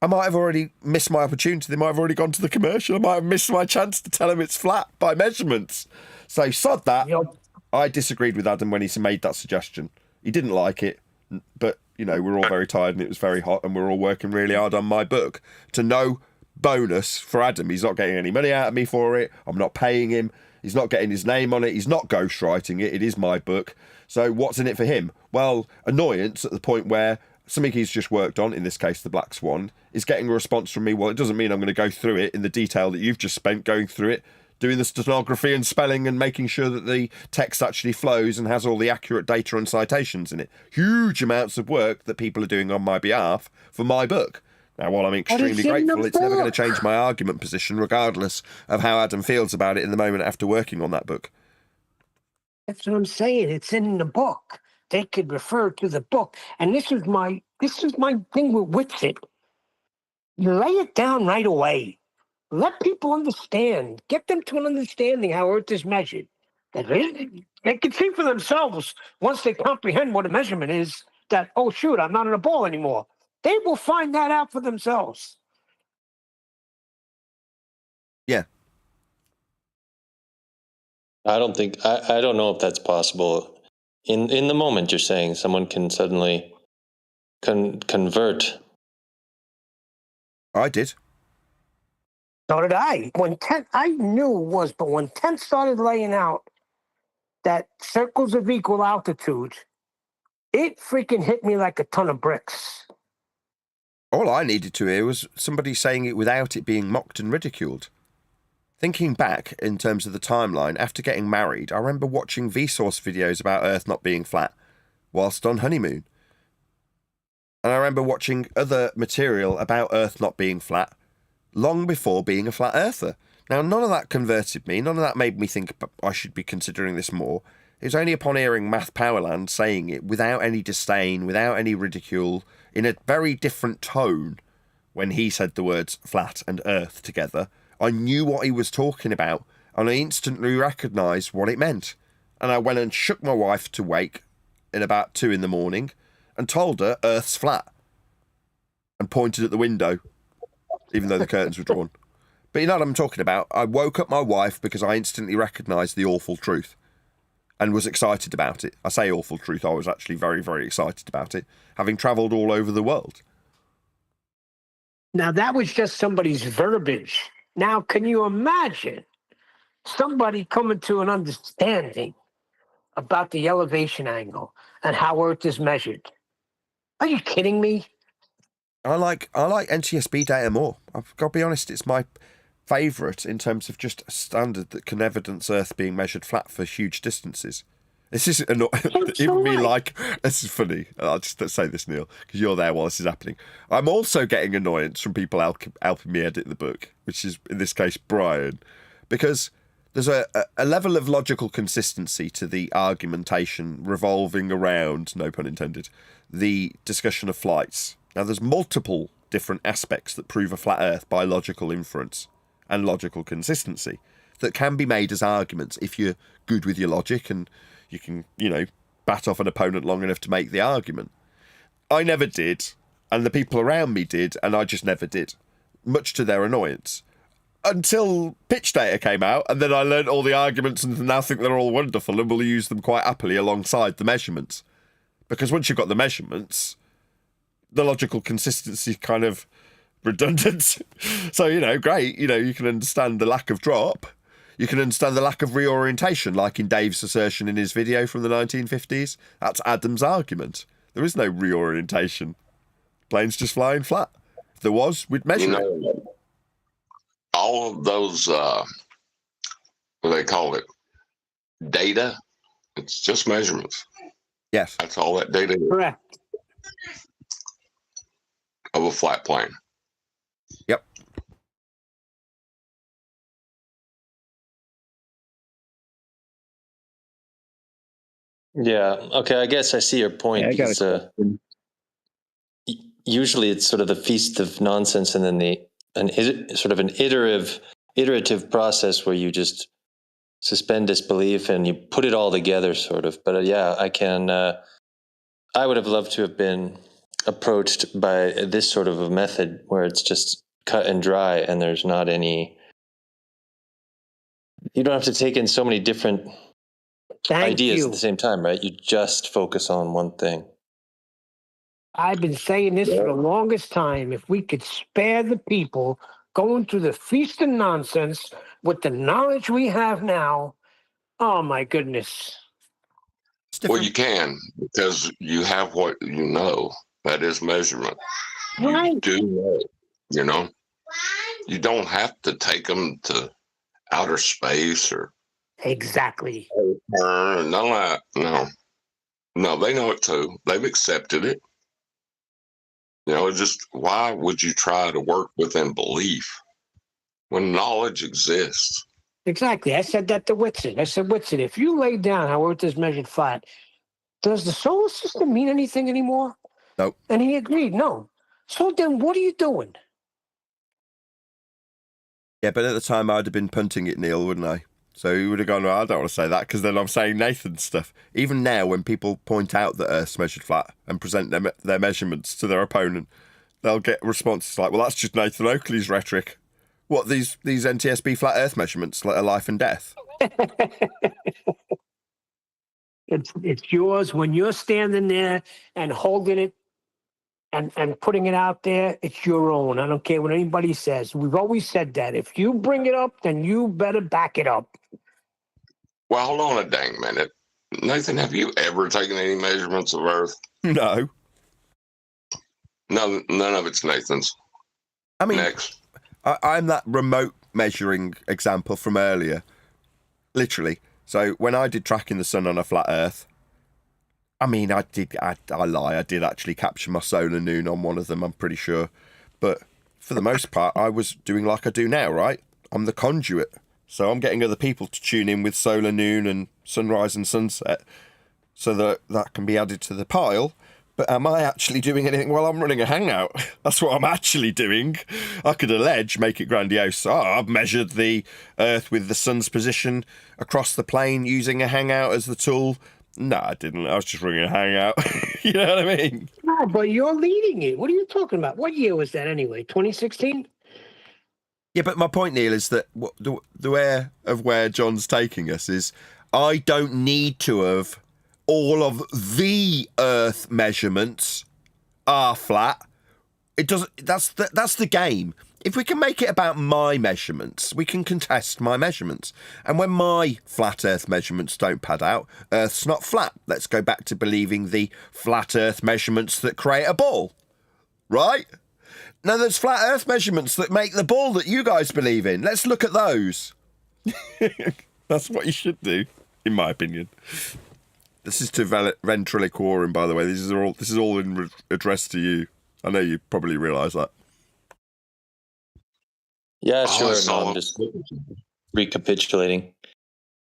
I might have already missed my opportunity. They might have already gone to the commercial. I might have missed my chance to tell them it's flat by measurements. So sod that. Yep. I disagreed with Adam when he made that suggestion. He didn't like it, but, you know, we're all very tired and it was very hot and we're all working really hard on my book. To no bonus for Adam. He's not getting any money out of me for it. I'm not paying him. He's not getting his name on it. He's not ghostwriting it. It is my book. So what's in it for him? Well, annoyance at the point where something he's just worked on, in this case the black swan, is getting a response from me. Well, it doesn't mean I'm going to go through it in the detail that you've just spent going through it, doing the stenography and spelling and making sure that the text actually flows and has all the accurate data and citations in it. Huge amounts of work that people are doing on my behalf for my book. Now, while I'm extremely grateful, it's never going to change my argument position, regardless of how Adam feels about it in the moment after working on that book. That's what I'm saying. It's in the book. They could refer to the book. And this is my thing with Wixit. You lay it down right away. Let people understand. Get them to an understanding how Earth is measured. That they can see for themselves, once they comprehend what a measurement is, that, oh, shoot, I'm not in a ball anymore. They will find that out for themselves. Yeah. I don't know if that's possible. In the moment, you're saying someone can suddenly convert. I did. So did I. I knew it was, but when Kent started laying out that circles of equal altitude, it freaking hit me like a ton of bricks. All I needed to hear was somebody saying it without it being mocked and ridiculed. Thinking back in terms of the timeline, after getting married, I remember watching Vsauce videos about Earth not being flat whilst on honeymoon. And I remember watching other material about Earth not being flat long before being a flat earther. Now, none of that converted me. None of that made me think I should be considering this more. It was only upon hearing Math Powerland saying it without any disdain, without any ridicule, in a very different tone, when he said the words flat and earth together, I knew what he was talking about, and I instantly recognised what it meant. And I went and shook my wife to wake in about 2 a.m. and told her Earth's flat, and pointed at the window, even though the curtains were drawn. But you know what I'm talking about? I woke up my wife because I instantly recognised the awful truth and was excited about it. I say awful truth, I was actually very, very excited about it, having travelled all over the world. Now, that was just somebody's verbiage. Now, can you imagine somebody coming to an understanding about the elevation angle and how Earth is measured? Are you kidding me? I like NTSB data more. I've got to be honest, it's my favourite in terms of just a standard that can evidence Earth being measured flat for huge distances. This is even me like, this is funny. I'll just say this, Neil, because you're there while this is happening. I'm also getting annoyance from people helping me edit the book, which is, in this case, Brian, because there's a level of logical consistency to the argumentation revolving around, no pun intended, the discussion of flights. Now, there's multiple different aspects that prove a flat Earth by logical inference and logical consistency that can be made as arguments if you're good with your logic and you can, bat off an opponent long enough to make the argument. I never did, and the people around me did, and I just never did, much to their annoyance. Until pitch data came out, and then I learned all the arguments and now think they're all wonderful and will use them quite happily alongside the measurements. Because once you've got the measurements, the logical consistency is kind of redundant. So, great, you can understand the lack of drop. You can understand the lack of reorientation, like in Dave's assertion in his video from the 1950s. That's Adam's argument. There is no reorientation. Plane's just flying flat. If there was, we'd measure it. All of those, what do they call it? Data. It's just measurements. Yes. That's all that data is. Correct. Of a flat plane. Yep. Yeah. Okay. I guess I see your point. Because, usually it's sort of the feast of nonsense, and then an iterative process where you just suspend disbelief and you put it all together, sort of. But I can. I would have loved to have been approached by this sort of a method where it's just cut and dry, and there's not any. You don't have to take in so many different ideas at the same time, right? You just focus on one thing. I've been saying this for the longest time. If we could spare the people going through the feast of nonsense with the knowledge we have now, oh my goodness. Well, you can, because you have what you know. That is measurement. Right. You do know, You don't have to take them to outer space or exactly. None of that. No, they know it too. They've accepted it. Just why would you try to work within belief when knowledge exists? Exactly. I said that to Whitson. I said, Whitson, if you lay down how Earth is measured flat, does the solar system mean anything anymore? Nope. And he agreed, no. So then what are you doing? Yeah, but at the time I'd have been punting it, Neil, wouldn't I? So he would have gone, well, I don't want to say that because then I'm saying Nathan's stuff. Even now, when people point out that Earth's measured flat and present their measurements to their opponent, they'll get responses like, well, that's just Nathan Oakley's rhetoric. What, these NTSB flat Earth measurements, like a life and death? It's yours when you're standing there and holding it and putting it out there. It's your own. I don't care what anybody says. We've always said that. If you bring it up, then you better back it up. Well, hold on a dang minute. Nathan, have you ever taken any measurements of Earth? No. No, none of it's Nathan's. I mean, next. I'm that remote measuring example from earlier. Literally. So when I did tracking the sun on a flat Earth, I mean, I lie. I did actually capture my solar noon on one of them, I'm pretty sure. But for the most part, I was doing like I do now, right? I'm the conduit. So I'm getting other people to tune in with solar noon and sunrise and sunset so that can be added to the pile. But am I actually doing anything? Well, I'm running a hangout. That's what I'm actually doing. I could allege, make it grandiose. I've measured the Earth with the sun's position across the plane using a hangout as the tool. No, I didn't. I was just running a hangout. You know what I mean? No, but you're leading it. What are you talking about? What year was that anyway? 2016? Yeah, but my point, Neil, is that the way of where John's taking us is I don't need to have all of the Earth measurements are flat it doesn't. That's the game. If we can make it about my measurements, we can contest my measurements. And when my flat Earth measurements don't pad out, Earth's not flat. Let's go back to believing the flat Earth measurements that create a ball, right? Now, there's flat Earth measurements that make the ball that you guys believe in. Let's look at those. That's what you should do, in my opinion. This is to ventriloquorum, by the way. This is all addressed to you. I know you probably realise that. Yeah, Oh, sure. No, I'm just recapitulating.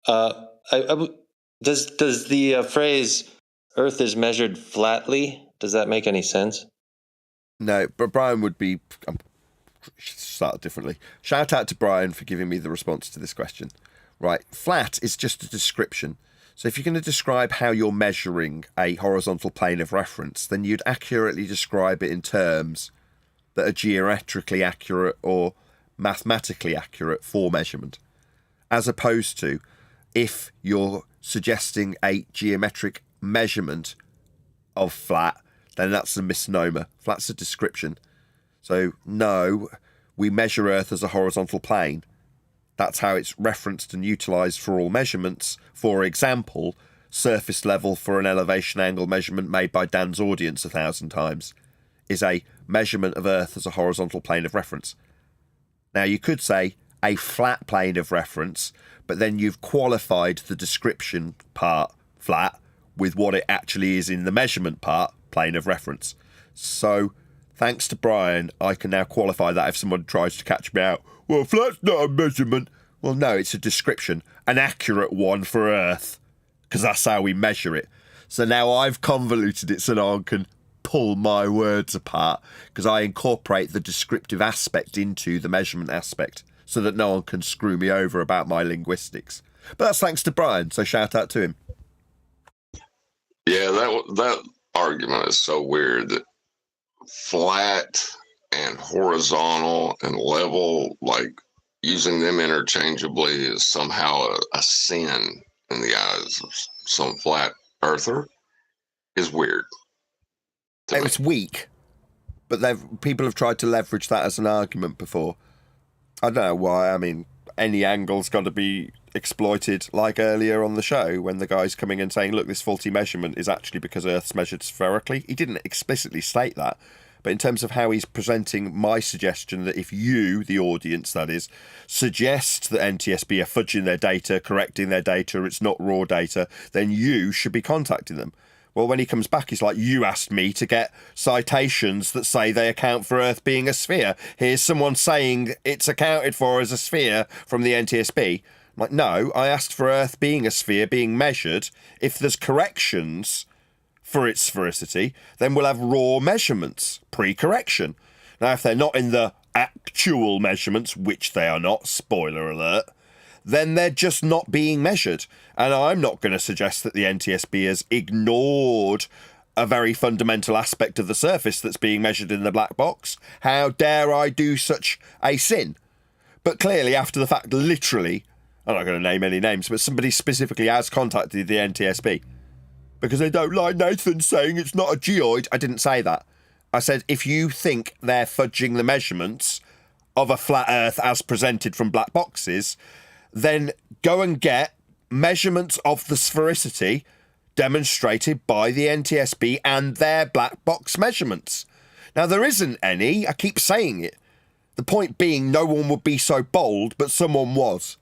Does the phrase "Earth is measured flatly"? Does that make any sense? No, but Brian would be. Start differently. Shout out to Brian for giving me the response to this question. Right, flat is just a description. So if you're going to describe how you're measuring a horizontal plane of reference, then you'd accurately describe it in terms that are geometrically accurate or mathematically accurate for measurement, as opposed to if you're suggesting a geometric measurement of flat, then that's a misnomer. Flat's a description. So no, we measure Earth as a horizontal plane. That's how it's referenced and utilised for all measurements. For example, surface level for an elevation angle measurement made by Dan's audience 1,000 times is a measurement of Earth as a horizontal plane of reference. Now, you could say a flat plane of reference, but then you've qualified the description part, flat, with what it actually is in the measurement part, plane of reference. So, thanks to Brian, I can now qualify that if someone tries to catch me out. Well, flat's not a measurement. Well, no, it's a description, an accurate one for Earth, because that's how we measure it. So now I've convoluted it so no one can pull my words apart, because I incorporate the descriptive aspect into the measurement aspect so that no one can screw me over about my linguistics. But that's thanks to Brian, so shout out to him. Yeah, that argument is so weird that flat and horizontal and level, like using them interchangeably, is somehow a sin in the eyes of some flat earther is weird. It's weak, but people have tried to leverage that as an argument before. I don't know why. I mean, any angle's got to be exploited, like earlier on the show when the guy's coming and saying, look, this faulty measurement is actually because Earth's measured spherically. He didn't explicitly state that. But in terms of how he's presenting my suggestion that if you, the audience that is, suggest that NTSB are fudging their data, correcting their data, it's not raw data, then you should be contacting them. Well, when he comes back, he's like, you asked me to get citations that say they account for Earth being a sphere. Here's someone saying it's accounted for as a sphere from the NTSB. I'm like, no, I asked for Earth being a sphere, being measured. If there's corrections for its sphericity, then we'll have raw measurements, pre-correction. Now, if they're not in the actual measurements, which they are not, spoiler alert, then they're just not being measured. And I'm not going to suggest that the NTSB has ignored a very fundamental aspect of the surface that's being measured in the black box. How dare I do such a sin? But clearly, after the fact, literally, I'm not going to name any names, but somebody specifically has contacted the NTSB because they don't like Nathan saying it's not a geoid. I didn't say that. I said, if you think they're fudging the measurements of a flat Earth as presented from black boxes, then go and get measurements of the sphericity demonstrated by the NTSB and their black box measurements. Now, there isn't any. I keep saying it. The point being, no one would be so bold, but someone was.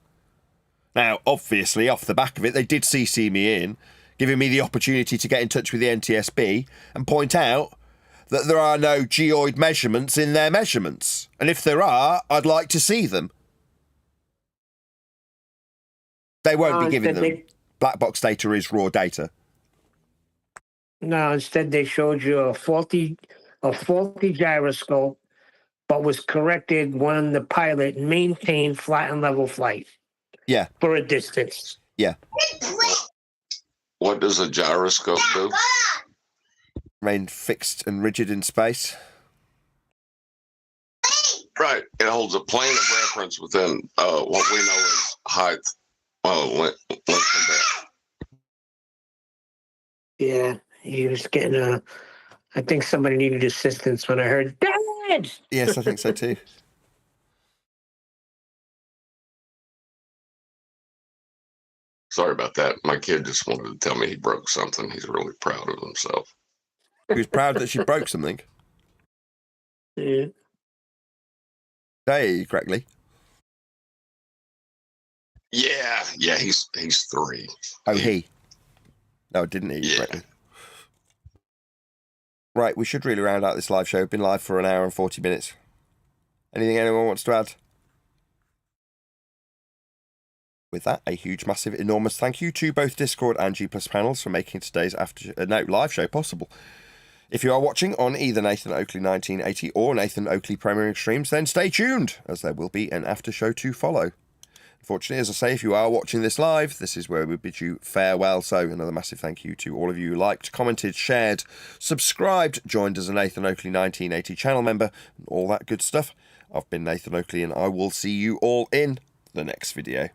Now, obviously, off the back of it, they did CC me in, giving me the opportunity to get in touch with the NTSB and point out that there are no geoid measurements in their measurements. And if there are, I'd like to see them. They won't be giving them. Black box data is raw data. No, instead they showed you a faulty gyroscope, but was corrected when the pilot maintained flat and level flight. Yeah. For a distance. Yeah. What does a gyroscope do? Remain fixed and rigid in space. Right. It holds a plane of reference within what we know as height, length, and depth. Yeah, he was getting I think somebody needed assistance when I heard, Dad, dead. Yes, I think so too. Sorry about that. My kid just wanted to tell me he broke something. He's really proud of himself. He was proud that she broke something. Yeah. Hey, correctly. Yeah, he's 3. Oh, he. No, didn't he? Yeah. Correctly. Right, we should really round out this live show. We've been live for an hour and 40 minutes. Anything anyone wants to add? With that, a huge, massive, enormous thank you to both Discord and G+ panels for making today's live show possible. If you are watching on either Nathan Oakley 1980 or Nathan Oakley Premiering Streams, then stay tuned, as there will be an after show to follow. Unfortunately, as I say, if you are watching this live, this is where we bid you farewell. So another massive thank you to all of you who liked, commented, shared, subscribed, joined as a Nathan Oakley 1980 channel member, and all that good stuff. I've been Nathan Oakley, and I will see you all in the next video.